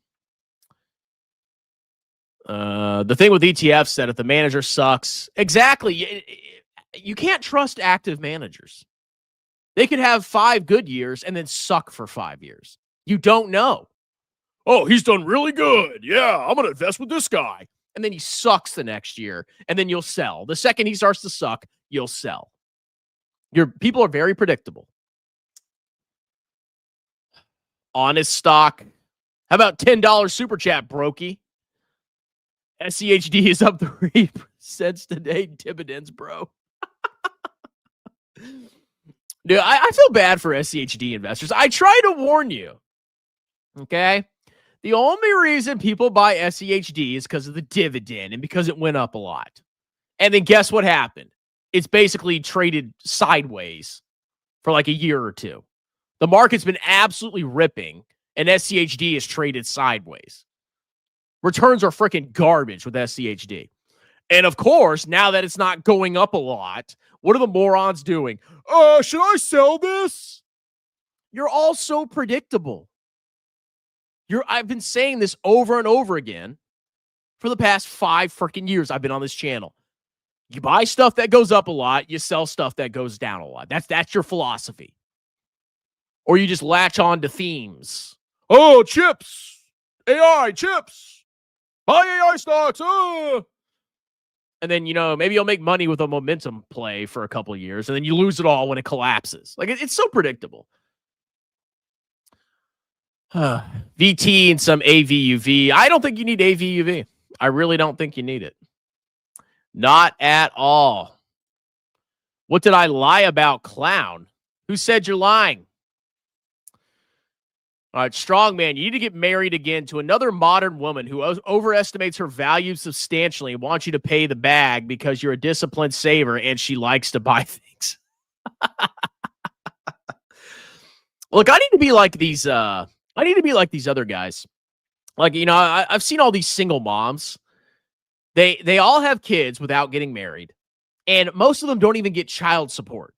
S3: The thing with ETFs that if the manager sucks, exactly, you can't trust active managers. They could have 5 good years and then suck for 5 years. You don't know. Oh, he's done really good. Yeah, I'm going to invest with this guy. And then he sucks the next year, and then you'll sell. The second he starts to suck, you'll sell. Your people are very predictable. Honest stock. How about $10 super chat, brokey? SEHD is up 3% today. Dividends, bro. Dude, I feel bad for SEHD investors. I try to warn you. Okay? The only reason people buy SEHD is because of the dividend and because it went up a lot. And then guess what happened? It's basically traded sideways for like a year or two. The market's been absolutely ripping, and SEHD is traded sideways. Returns are freaking garbage with SEHD. And of course, now that it's not going up a lot, what are the morons doing? Should I sell this? You're all so predictable. I've been saying this over and over again for the past 5 freaking years I've been on this channel. You buy stuff that goes up a lot, you sell stuff that goes down a lot. That's your philosophy. Or you just latch on to themes. Oh, chips. AI, chips. Buy AI stocks. And then, maybe you'll make money with a momentum play for a couple of years, and then you lose it all when it collapses. Like, it's so predictable. VT and some AVUV. I don't think you need AVUV. I really don't think you need it. Not at all. What did I lie about, clown? Who said you're lying? All right, strongman, you need to get married again to another modern woman who overestimates her value substantially and wants you to pay the bag because you're a disciplined saver and she likes to buy things. Look, I need to be like these other guys. Like, I've seen all these single moms. They all have kids without getting married, and most of them don't even get child support.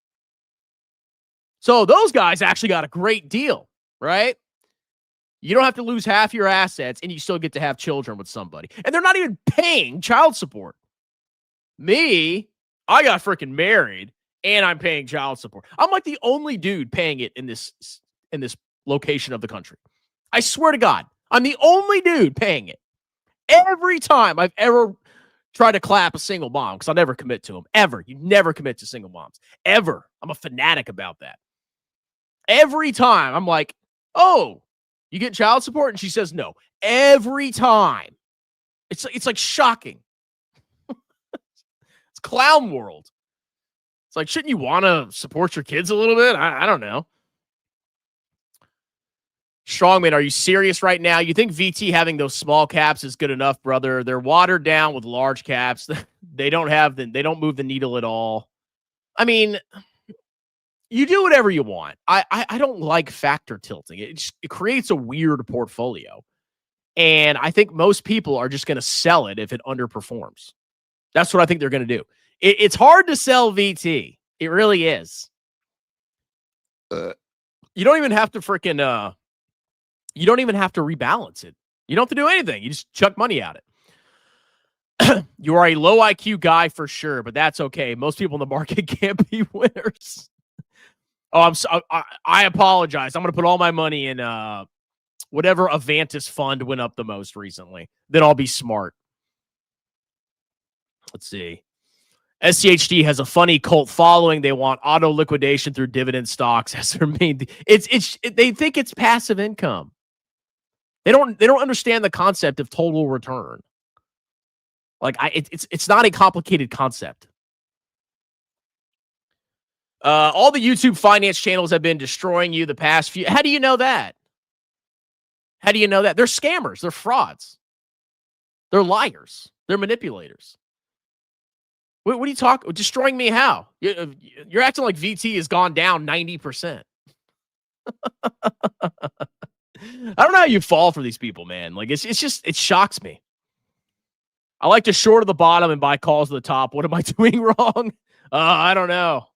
S3: So those guys actually got a great deal, right? You don't have to lose half your assets, and you still get to have children with somebody. And they're not even paying child support. Me, I got freaking married, and I'm paying child support. I'm like the only dude paying it in this location of the country. I swear to God, I'm the only dude paying it. Every time I've ever tried to clap a single mom, because I'll never commit to them, ever. You never commit to single moms, ever. I'm a fanatic about that. Every time I'm like, oh, you get child support? And she says no. Every time. It's like shocking. It's clown world. It's like, shouldn't you want to support your kids a little bit? I don't know. Strongman, are you serious right now? You think VT having those small caps is good enough, brother? They're watered down with large caps. They don't move the needle at all. I mean, you do whatever you want. I don't like factor tilting. It creates a weird portfolio. And I think most people are just going to sell it if it underperforms. That's what I think they're going to do. It's hard to sell VT. It really is. You don't even have to freaking, you don't even have to rebalance it. You don't have to do anything. You just chuck money at it. You are a low IQ guy for sure, but that's okay. Most people in the market can't be winners. Oh, I apologize. I'm going to put all my money in whatever Avantis fund went up the most recently. Then I'll be smart. Let's see. SCHD has a funny cult following. They want auto liquidation through dividend stocks as their main. They think it's passive income. They don't understand the concept of total return. Like it's not a complicated concept. All the YouTube finance channels have been destroying you the past few. How do you know that? How do you know that? They're scammers. They're frauds. They're liars. They're manipulators. What are you talking? Destroying me how? You're acting like VT has gone down 90%. I don't know how you fall for these people, man. Like it's just, it shocks me. I like to short at the bottom and buy calls at the top. What am I doing wrong? I don't know.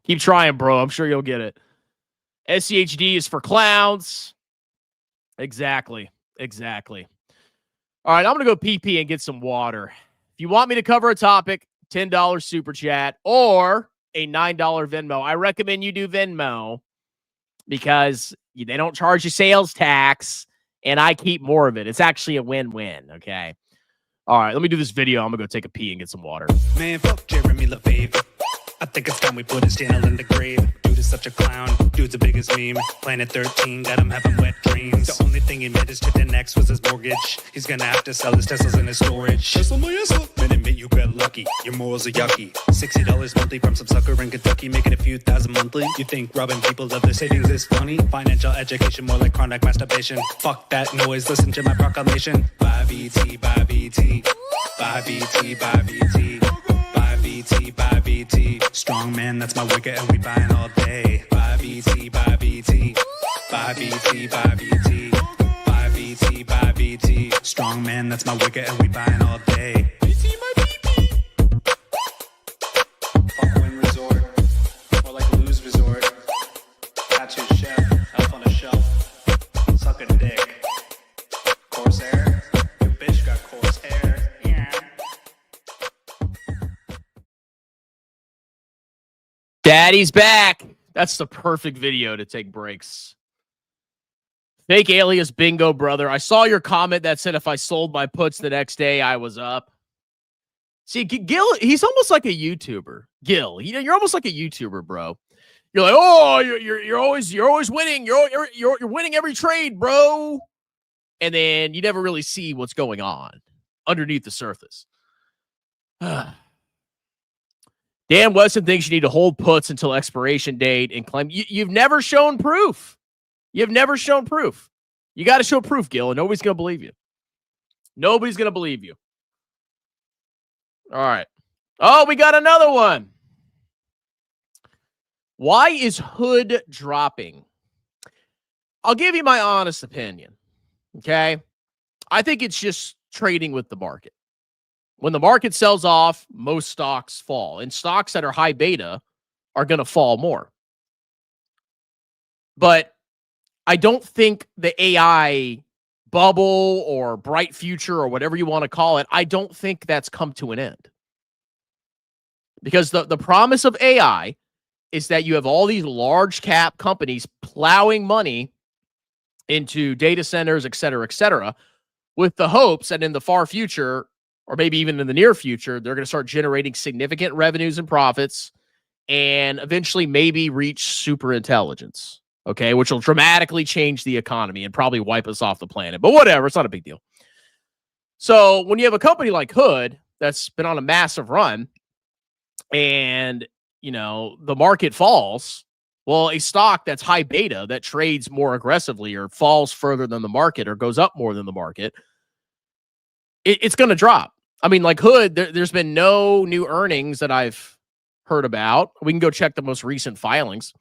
S3: Keep trying, bro. I'm sure you'll get it. SCHD is for clowns. Exactly. All right, I'm going to go PP and get some water. If you want me to cover a topic, $10 super chat or a $9 Venmo. I recommend you do Venmo because they don't charge you sales tax and I keep more of it. It's actually a win-win, okay? All right, let me do this video. I'm going to go take a pee and get some water.
S4: Man, fuck Jeremy LaFave. I think it's time we put his channel in the grave. Dude is such a clown. Dude's the biggest meme. Planet 13 got him having wet dreams. The only thing he made his chipped next was his mortgage. He's gonna have to sell his Teslas in his storage. Tesla, man, admit you got lucky. Your morals are yucky. $60 monthly from some sucker in Kentucky, making a few thousand monthly. You think robbing people of their savings is funny? Financial education, more like chronic masturbation. Fuck that noise. Listen to my proclamation. Buy VT, buy VT. Buy VT, buy VT. Buy VT, buy VT. Strong man, that's my wicket, and we buying all day. Buy VT, buy VT. Buy VT, buy VT. Buy VT, buy VT. Strong man, that's my wicket, and we buying all day. VT, my VT. Fuck Win Resort. More like Lose Resort. Tattoo chef, elf on a shelf. Suck a dick. Corsair. Your bitch got coarse hair. Yeah.
S3: Daddy's back. That's the perfect video to take breaks. Fake alias bingo, brother. I saw your comment that said if I sold my puts the next day, I was up. See, Gil, he's almost like a YouTuber. Gil, you're almost like a YouTuber, bro. You're like, oh, you're always winning. You're winning every trade, bro. And then you never really see what's going on underneath the surface. Dan Weston thinks you need to hold puts until expiration date and claim. You've never shown proof. You've never shown proof. You got to show proof, Gil, and nobody's going to believe you. Nobody's going to believe you. All right. Oh, we got another one. Why is Hood dropping? I'll give you my honest opinion. Okay? I think it's just trading with the market. When the market sells off, most stocks fall. And stocks that are high beta are going to fall more. But I don't think the AI bubble or bright future or whatever you want to call it, I don't think that's come to an end. Because the promise of AI is that you have all these large cap companies plowing money into data centers, et cetera, with the hopes that in the far future, or maybe even in the near future, they're going to start generating significant revenues and profits and eventually maybe reach super intelligence, okay, which will dramatically change the economy and probably wipe us off the planet. But whatever, it's not a big deal. So when you have a company like Hood that's been on a massive run and, the market falls, well, a stock that's high beta that trades more aggressively or falls further than the market or goes up more than the market, it's going to drop. I mean, like Hood, there's been no new earnings that I've heard about. We can go check the most recent filings.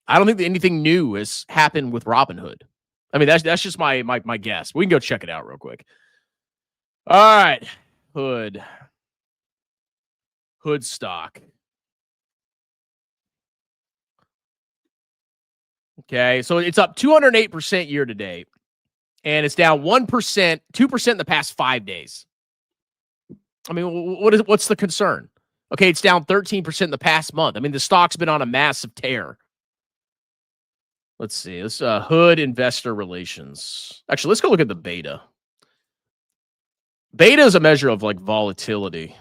S3: I don't think that anything new has happened with Robinhood. I mean, that's just my guess. We can go check it out real quick. All right, Hood stock. Okay, so it's up 208% year to date, and it's down 1%, 2% in the past 5 days. I mean, what's the concern? Okay, it's down 13% in the past month. I mean, the stock's been on a massive tear. Let's see. This Hood Investor Relations. Actually, let's go look at the beta. Beta is a measure of like volatility.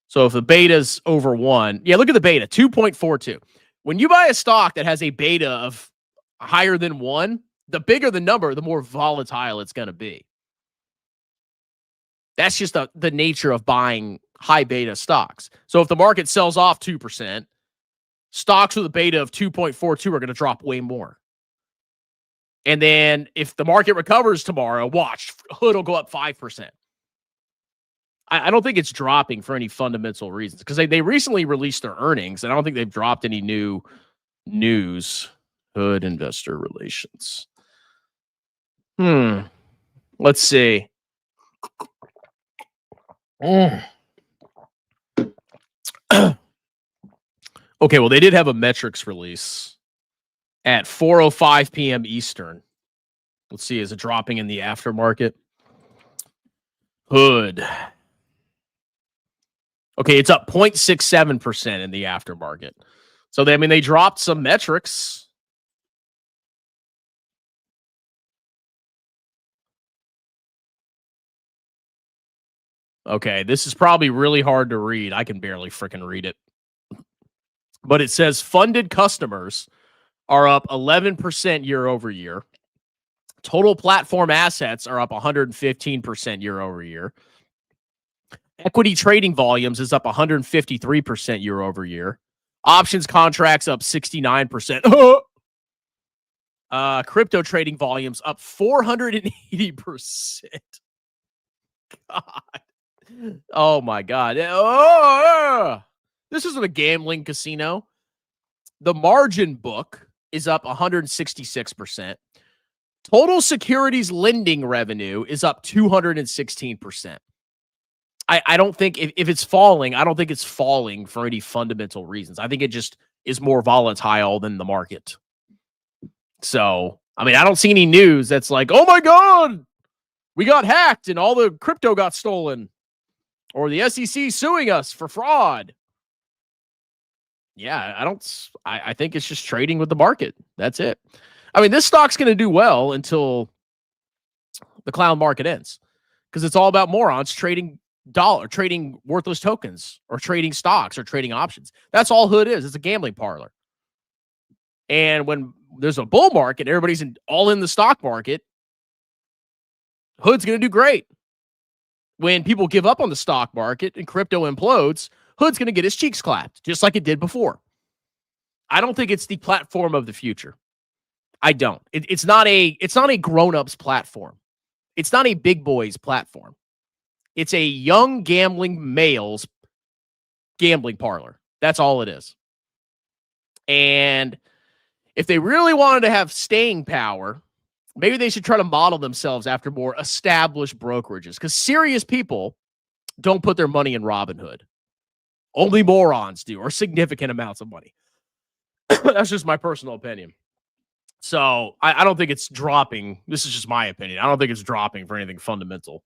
S3: So if the beta is over 1, yeah, look at the beta, 2.42. When you buy a stock that has a beta of higher than 1, the bigger the number, the more volatile it's going to be. That's just the nature of buying high beta stocks. So if the market sells off 2%, stocks with a beta of 2.42 are going to drop way more. And then if the market recovers tomorrow, watch, Hood will go up 5%. I don't think it's dropping for any fundamental reasons because they recently released their earnings, and I don't think they've dropped any new news. Hood Investor Relations. Let's see. Okay, well, they did have a metrics release at 4:05 p.m. Eastern. Let's see, is it dropping in the aftermarket? Hood. Okay, it's up 0.67% in the aftermarket. So, they dropped some metrics. Okay, this is probably really hard to read. I can barely freaking read it. But it says funded customers are up 11% year over year. Total platform assets are up 115% year over year. Equity trading volumes is up 153% year over year. Options contracts up 69%. Crypto trading volumes up 480%. God. Oh my God. This isn't a gambling casino. The margin book is up 166%. Total securities lending revenue is up 216%. I don't think if it's falling, I don't think it's falling for any fundamental reasons. I think it just is more volatile than the market. So, I don't see any news that's like, oh my God, we got hacked and all the crypto got stolen, or the SEC suing us for fraud. Yeah, I think it's just trading with the market. That's it. This stock's going to do well until the clown market ends because it's all about morons trading worthless tokens or trading stocks or trading options. That's all Hood is. It's a gambling parlor. And when there's a bull market, everybody's all in the stock market, Hood's going to do great. When people give up on the stock market and crypto implodes, Hood's going to get his cheeks clapped, just like it did before. I don't think it's the platform of the future. I don't. It's not a grown-ups platform. It's not a big boys platform. It's a young gambling males gambling parlor. That's all it is. And if they really wanted to have staying power, maybe they should try to model themselves after more established brokerages, because serious people don't put their money in Robinhood. Only morons do, or significant amounts of money. That's just my personal opinion. So I don't think it's dropping. This is just my opinion. I don't think it's dropping for anything fundamental.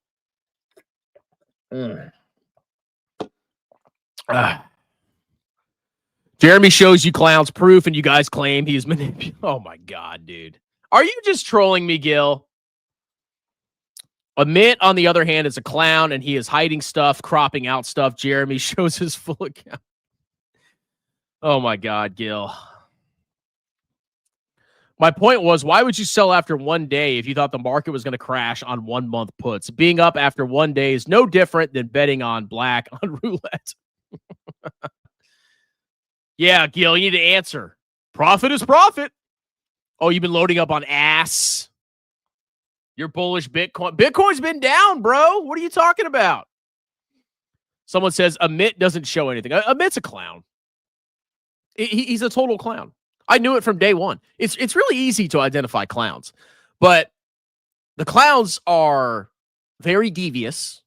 S3: Jeremy shows you clowns proof, and you guys claim he's manipulated. Oh my God, dude. Are you just trolling me, Gil? Amit, on the other hand, is a clown, and he is hiding stuff, cropping out stuff. Jeremy shows his full account. Oh my God, Gil. My point was, why would you sell after 1 day if you thought the market was going to crash on 1 month puts? Being up after 1 day is no different than betting on black on roulette. Yeah, Gil, you need to answer. Profit is profit. Oh, you've been loading up on ass. You're bullish Bitcoin. Bitcoin's been down, bro. What are you talking about? Someone says Amit doesn't show anything. Amit's a clown. He's a total clown. I knew it from day one. It's really easy to identify clowns, but the clowns are very devious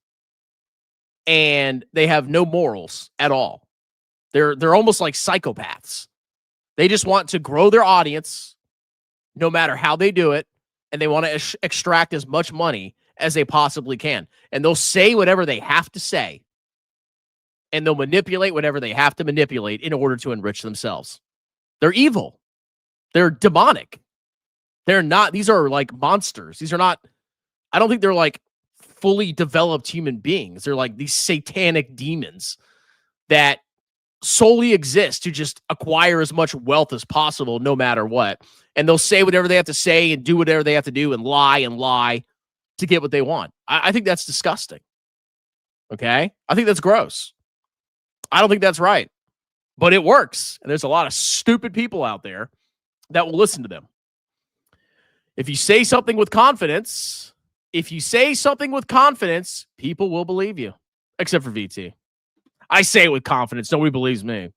S3: and they have no morals at all. They're almost like psychopaths. They just want to grow their audience no matter how they do it, and they want to extract as much money as they possibly can. And they'll say whatever they have to say, and they'll manipulate whatever they have to manipulate in order to enrich themselves. They're evil. They're demonic. They're not, these are like monsters. These are not, I don't think they're like fully developed human beings. They're like these satanic demons that solely exist to just acquire as much wealth as possible, no matter what. And they'll say whatever they have to say and do whatever they have to do and lie to get what they want. I think that's disgusting. Okay? I think that's gross. I don't think that's right. But it works. And there's a lot of stupid people out there that will listen to them. If you say something with confidence, people will believe you. Except for VT. I say it with confidence. Nobody believes me.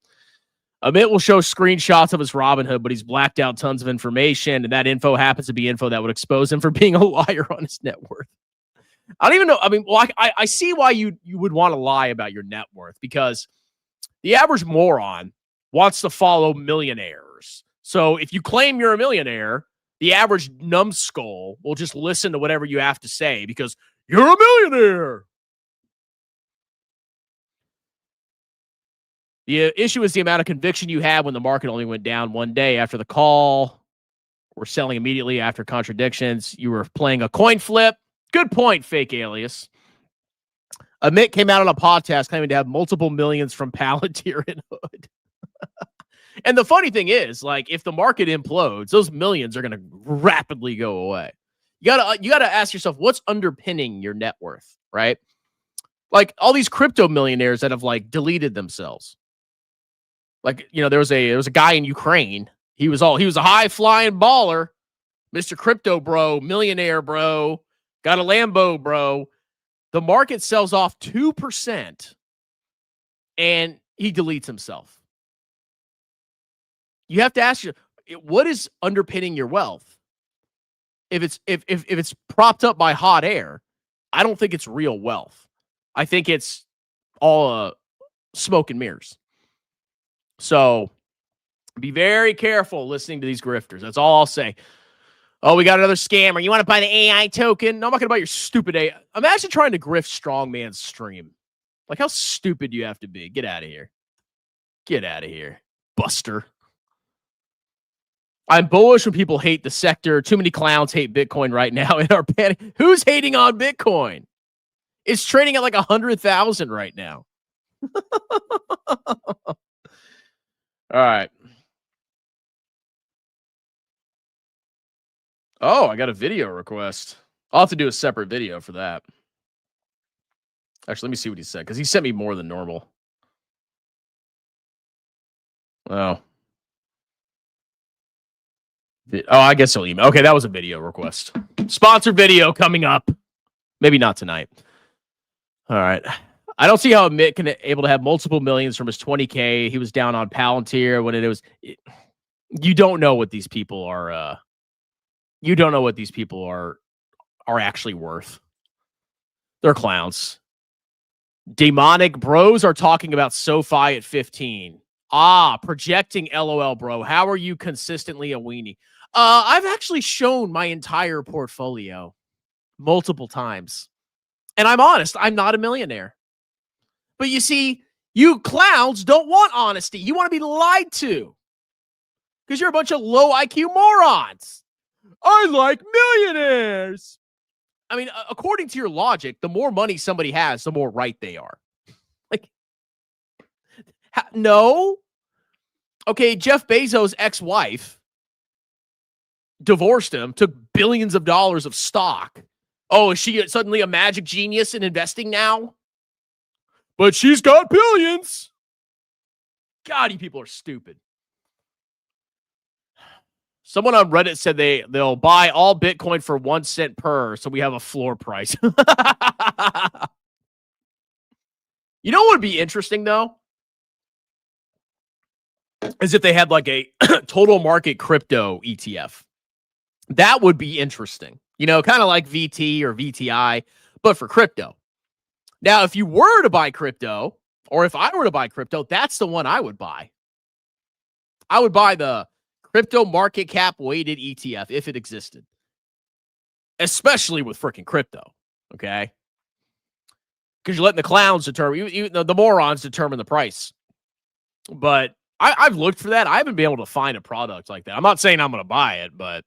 S3: Amit will show screenshots of his Robinhood, but he's blacked out tons of information, and that info happens to be info that would expose him for being a liar on his net worth. I don't even know. I mean, well, I see why you would want to lie about your net worth, because the average moron wants to follow millionaires. So if you claim you're a millionaire, the average numbskull will just listen to whatever you have to say because you're a millionaire. The issue is the amount of conviction you had when the market only went down one day after the call. We're selling immediately after contradictions. You were playing a coin flip. Good point, fake alias. Amit came out on a podcast claiming to have multiple millions from Pltr and Hood. And the funny thing is, like, if the market implodes, those millions are going to rapidly go away. You gotta ask yourself, what's underpinning your net worth, right? Like all these crypto millionaires that have like deleted themselves. Like, you know, there was a guy in Ukraine. He was a high flying baller, Mr. Crypto bro, millionaire bro, got a Lambo bro. The market sells off 2% and he deletes himself. You have to ask you, what is underpinning your wealth? If it's propped up by hot air, I don't think it's real wealth. I think it's all smoke and mirrors. So be very careful listening to these grifters. That's all I'll say. Oh, we got another scammer. You want to buy the AI token? No, I'm not going to buy your stupid AI. Imagine trying to grift Strongman's stream. Like, how stupid do you have to be? Get out of here. Get out of here, Buster. I'm bullish when people hate the sector. Too many clowns hate Bitcoin right now and are panicking. Who's hating on Bitcoin? It's trading at like 100,000 right now. All right. Oh, I got a video request. I'll have to do a separate video for that. Actually, let me see what he said, because he sent me more than normal. Oh. I guess he'll email. Okay, that was a video request. Sponsored video coming up. Maybe not tonight. All right. I don't see how Mitt can able to have multiple millions from his 20K. He was down on Palantir when it was. You don't know what these people are. You don't know what these people are actually worth. They're clowns. Demonic bros are talking about SoFi at 15. Projecting LOL, bro. How are you consistently a weenie? I've actually shown my entire portfolio multiple times. And I'm honest, I'm not a millionaire. But you see, you clowns don't want honesty. You want to be lied to. Because you're a bunch of low IQ morons. I like millionaires. I mean, according to your logic, the more money somebody has, the more right they are. Like, no. Okay, Jeff Bezos' ex-wife divorced him, took billions of dollars of stock. Oh, is she suddenly a magic genius in investing now? But she's got billions. God, you people are stupid. Someone on Reddit said they'll buy all Bitcoin for 1 cent per, so we have a floor price. You know what would be interesting, though? Is if they had like a total market crypto ETF. That would be interesting. You know, kind of like VT or VTI, but for crypto. Now, if you were to buy crypto, or if I were to buy crypto, that's the one I would buy. I would buy the crypto market cap weighted ETF if it existed. Especially with freaking crypto. Okay? Because you're letting the clowns determine, the morons determine the price. But I've looked for that. I haven't been able to find a product like that. I'm not saying I'm going to buy it, but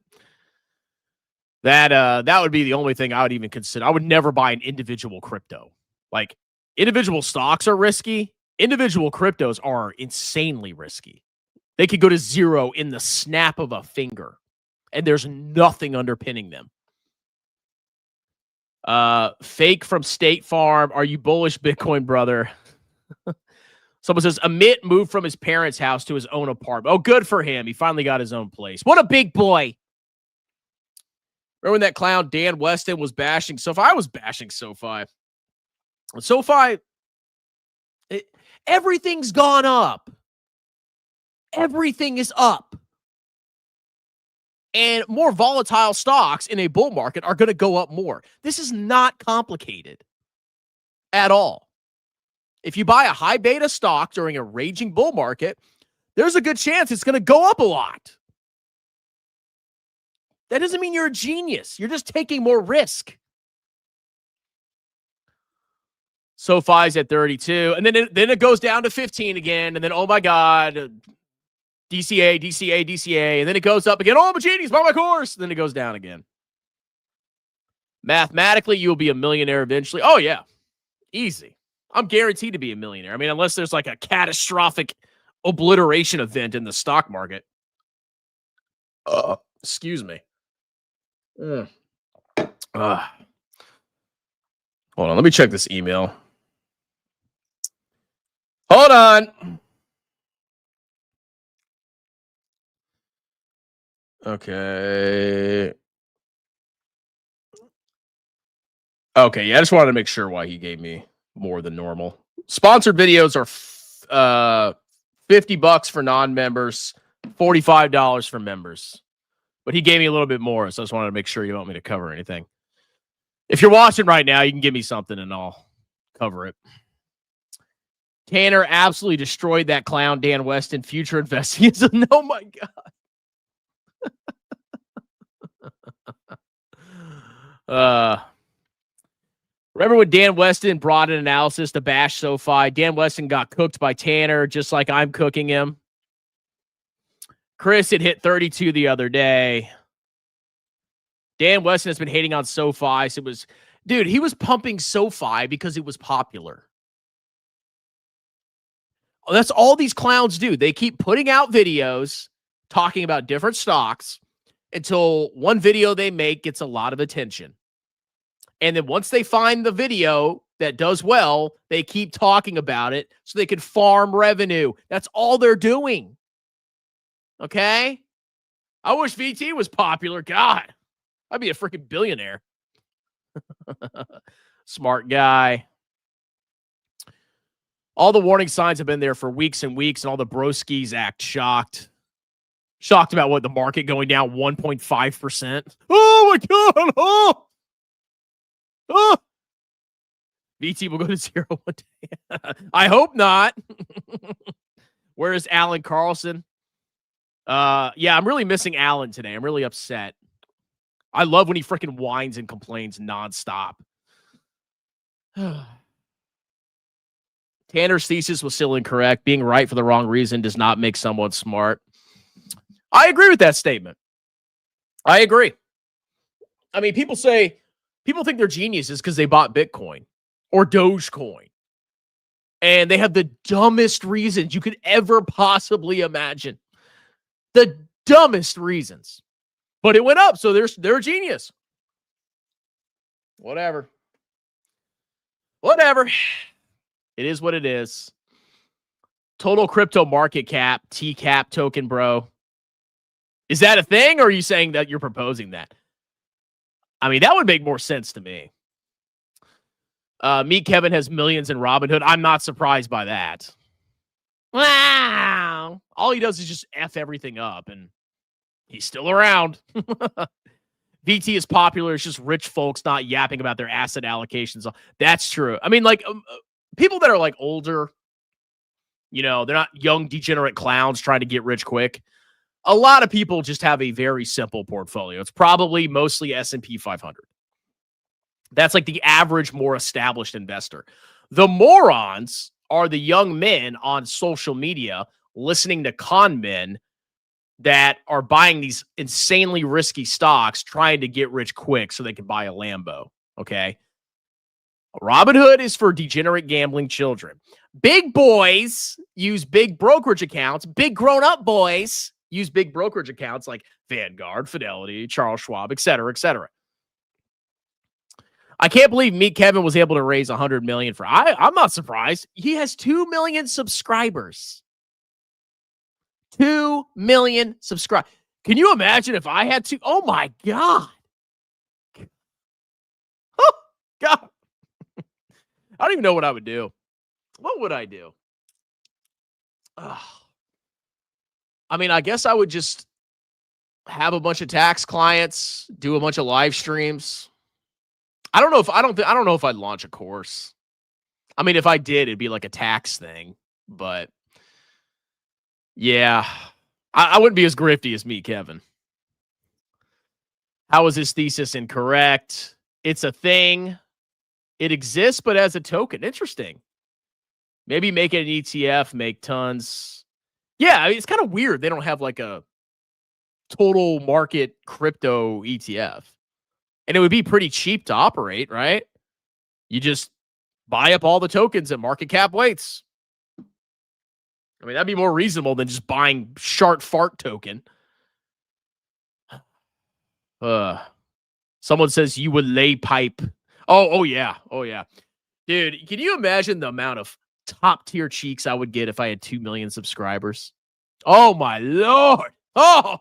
S3: that would be the only thing I would even consider. I would never buy an individual crypto. Like, individual stocks are risky. Individual cryptos are insanely risky. They could go to zero in the snap of a finger, and there's nothing underpinning them. Fake from State Farm. Are you bullish, Bitcoin brother? Someone says, Amit moved from his parents' house to his own apartment. Oh, good for him. He finally got his own place. What a big boy. Remember when that clown Dan Weston was bashing SoFi? I was bashing SoFi. SoFi, everything's gone up. Everything is up. And more volatile stocks in a bull market are going to go up more. This is not complicated at all. If you buy a high beta stock during a raging bull market, there's a good chance it's going to go up a lot. That doesn't mean you're a genius. You're just taking more risk. SoFi's at 32, and then it goes down to 15 again, and then, oh my God, DCA, and then it goes up again. Oh, I'm a genius, buy my course. And then it goes down again. Mathematically, you'll be a millionaire eventually. Oh, yeah. Easy. I'm guaranteed to be a millionaire. I mean, unless there's like a catastrophic obliteration event in the stock market. Excuse me. Hold on, let me check this email. Hold on. Okay. Okay, yeah, I just wanted to make sure why he gave me more than normal. Sponsored videos are $50 for non-members, $45 for members. But he gave me a little bit more, so I just wanted to make sure you don't want me to cover anything. If you're watching right now, you can give me something and I'll cover it. Tanner absolutely destroyed that clown Dan Weston. Future investing is oh my God. Remember when Dan Weston brought an analysis to bash SoFi? Dan Weston got cooked by Tanner, just like I'm cooking him. Chris had hit 32 the other day. Dan Weston has been hating on SoFi. So he was pumping SoFi because it was popular. That's all these clowns do. They keep putting out videos talking about different stocks until one video they make gets a lot of attention. And then once they find the video that does well, they keep talking about it so they can farm revenue. That's all they're doing. Okay? I wish VT was popular. God, I'd be a freaking billionaire. Smart guy. All the warning signs have been there for weeks and weeks, and all the broskies act shocked. Shocked about what, the market going down 1.5%? Oh my God! Oh! Oh! VT will go to zero one day. I hope not. Where is Alan Carlson? Yeah, I'm really missing Alan today. I'm really upset. I love when he freaking whines and complains nonstop. Tanner's thesis was still incorrect. Being right for the wrong reason does not make someone smart. I agree with that statement. I agree. I mean, people think they're geniuses because they bought Bitcoin or Dogecoin. And they have the dumbest reasons you could ever possibly imagine. The dumbest reasons. But it went up, so they're a genius. Whatever. It is what it is. Total crypto market cap, TCAP token, bro. Is that a thing, or are you saying that you're proposing that? I mean, that would make more sense to me. Meet Kevin has millions in Robinhood. I'm not surprised by that. Wow. All he does is just F everything up, and he's still around. VT is popular. It's just rich folks not yapping about their asset allocations. That's true. I mean, like, people that are, like, older, you know, they're not young, degenerate clowns trying to get rich quick. A lot of people just have a very simple portfolio. It's probably mostly S&P 500. That's like the average, more established investor. The morons are the young men on social media listening to con men that are buying these insanely risky stocks, trying to get rich quick so they can buy a Lambo. Okay. Robinhood is for degenerate gambling children. Big boys use big brokerage accounts. Big grown-up boys use big brokerage accounts like Vanguard, Fidelity, Charles Schwab, et cetera, et cetera. I can't believe Meet Kevin was able to raise $100 million for. I'm not surprised. He has 2 million subscribers. 2 million subscribers. Can you imagine if I had to? Oh my God. Oh God. I don't even know what I would do. What would I do? I mean, I guess I would just have a bunch of tax clients, do a bunch of live streams. I don't know if I'd launch a course. I mean, if I did, it'd be like a tax thing. But yeah, I wouldn't be as grifty as Meet Kevin. How is his thesis incorrect? It's a thing. It exists, but as a token. Interesting. Maybe make it an ETF, make tons. Yeah, I mean, it's kind of weird. They don't have like a total market crypto ETF. And it would be pretty cheap to operate, right? You just buy up all the tokens at market cap weights. I mean, that'd be more reasonable than just buying Shart Fart token. Someone says you would lay pipe. Oh yeah. Oh yeah. Dude, can you imagine the amount of top tier cheeks I would get if I had 2 million subscribers? Oh my Lord. Oh,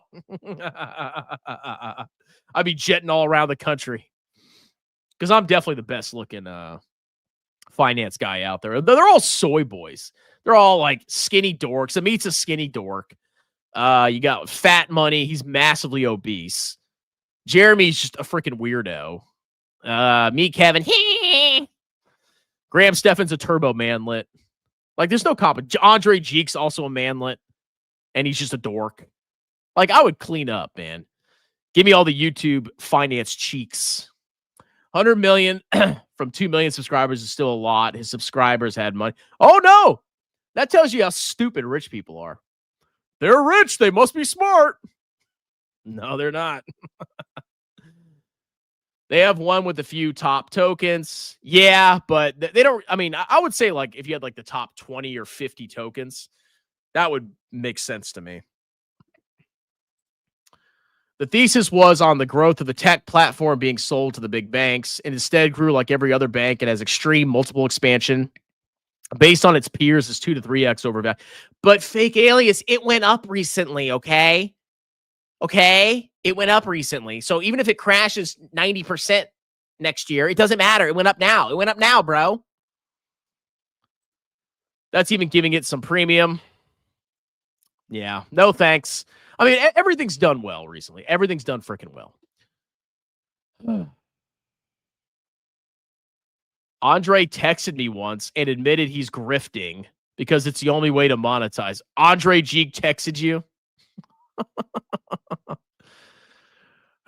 S3: I'd be jetting all around the country because I'm definitely the best looking finance guy out there. They're all soy boys. They're all like skinny dorks. Amit's a skinny dork. You got Fat Money. He's massively obese. Jeremy's just a freaking weirdo. Meet Kevin. Graham Stephan's a turbo manlet. Like, there's no comp. Andre Jeek's also a manlet, and he's just a dork. Like, I would clean up, man. Give me all the YouTube finance cheeks. 100 million from 2 million subscribers is still a lot. His subscribers had money. Oh, no. That tells you how stupid rich people are. They're rich. They must be smart. No, they're not. They have one with a few top tokens. Yeah, but they don't. I mean, I would say, like, if you had like the top 20 or 50 tokens, that would make sense to me. The thesis was on the growth of the tech platform being sold to the big banks, and instead grew like every other bank and has extreme multiple expansion. Based on its peers, is 2 to 3x over value. But fake alias, it went up recently, okay? Okay? It went up recently. So even if it crashes 90% next year, it doesn't matter. It went up now. It went up now, bro. That's even giving it some premium. Yeah. No thanks. I mean, everything's done well recently. Everything's done freaking well. Andre texted me once and admitted he's grifting because it's the only way to monetize. Andre Jeek texted you?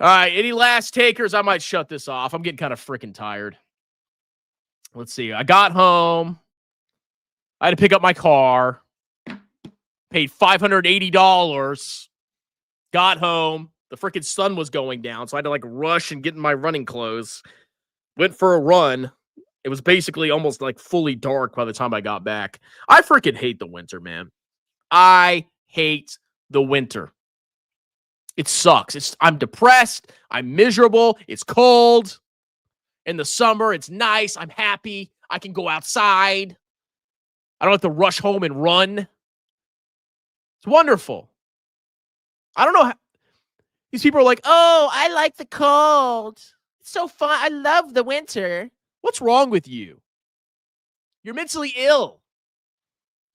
S3: All right, any last takers? I might shut this off. I'm getting kind of freaking tired. Let's see. I got home. I had to pick up my car. Paid $580. Got home. The freaking sun was going down, so I had to like rush and get in my running clothes. Went for a run. It was basically almost like fully dark by the time I got back. I freaking hate the winter, man. I hate the winter. It sucks. I'm depressed. I'm miserable. It's cold. In the summer, it's nice. I'm happy. I can go outside. I don't have to rush home and run. It's wonderful. I don't know. These people are like, oh, I like the cold. It's so fun. I love the winter. What's wrong with you? You're mentally ill.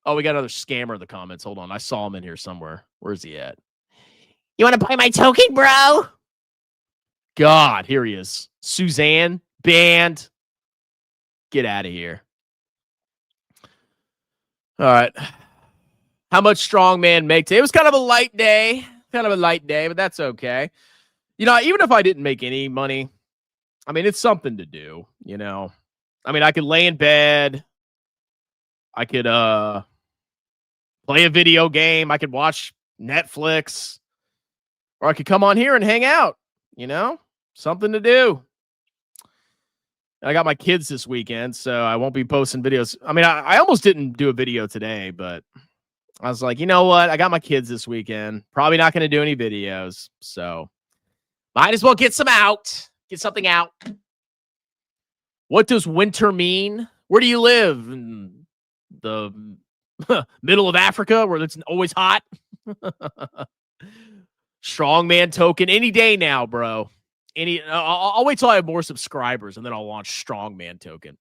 S3: Oh, we got another scammer in the comments. Hold on. I saw him in here somewhere. Where's he at? You want to buy my token, bro? God, here he is. Suzanne, banned. Get out of here. All right. How much strongman make today? It was kind of a light day. But that's okay. You know, even if I didn't make any money, I mean, it's something to do, you know. I mean, I could lay in bed. I could play a video game. I could watch Netflix. Or I could come on here and hang out, you know. Something to do. I got my kids this weekend, so I won't be posting videos. I mean, I almost didn't do a video today, but I was like, you know what? I got my kids this weekend. Probably not going to do any videos. So might as well get some out. Get something out. What does winter mean? Where do you live? In the middle of Africa where it's always hot? Strongman token any day now, bro. I'll wait till I have more subscribers and then I'll launch Strongman token.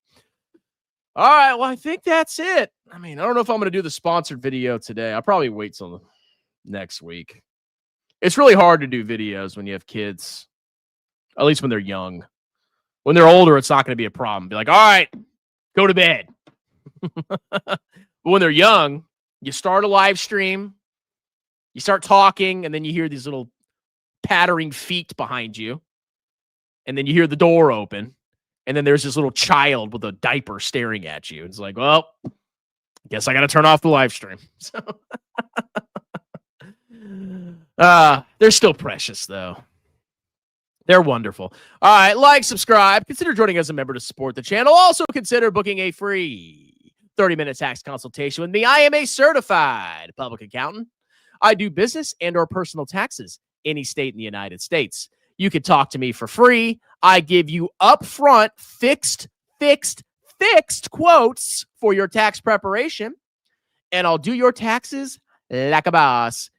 S3: All right, well, I think that's it. I mean, I don't know if I'm going to do the sponsored video today. I'll probably wait till next week. It's really hard to do videos when you have kids, at least when they're young. When they're older, it's not going to be a problem. Be like, all right, go to bed. But when they're young, you start a live stream, you start talking, and then you hear these little pattering feet behind you. And then you hear the door open. And then there's this little child with a diaper staring at you. It's like, well, guess I got to turn off the live stream. So, they're still precious, though. They're wonderful. All right, like, subscribe. Consider joining as a member to support the channel. Also, consider booking a free 30-minute tax consultation with me. I am a certified public accountant. I do business and or personal taxes any state in the United States. You can talk to me for free. I give you upfront fixed quotes for your tax preparation, and I'll do your taxes like a boss.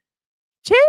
S3: Cheers.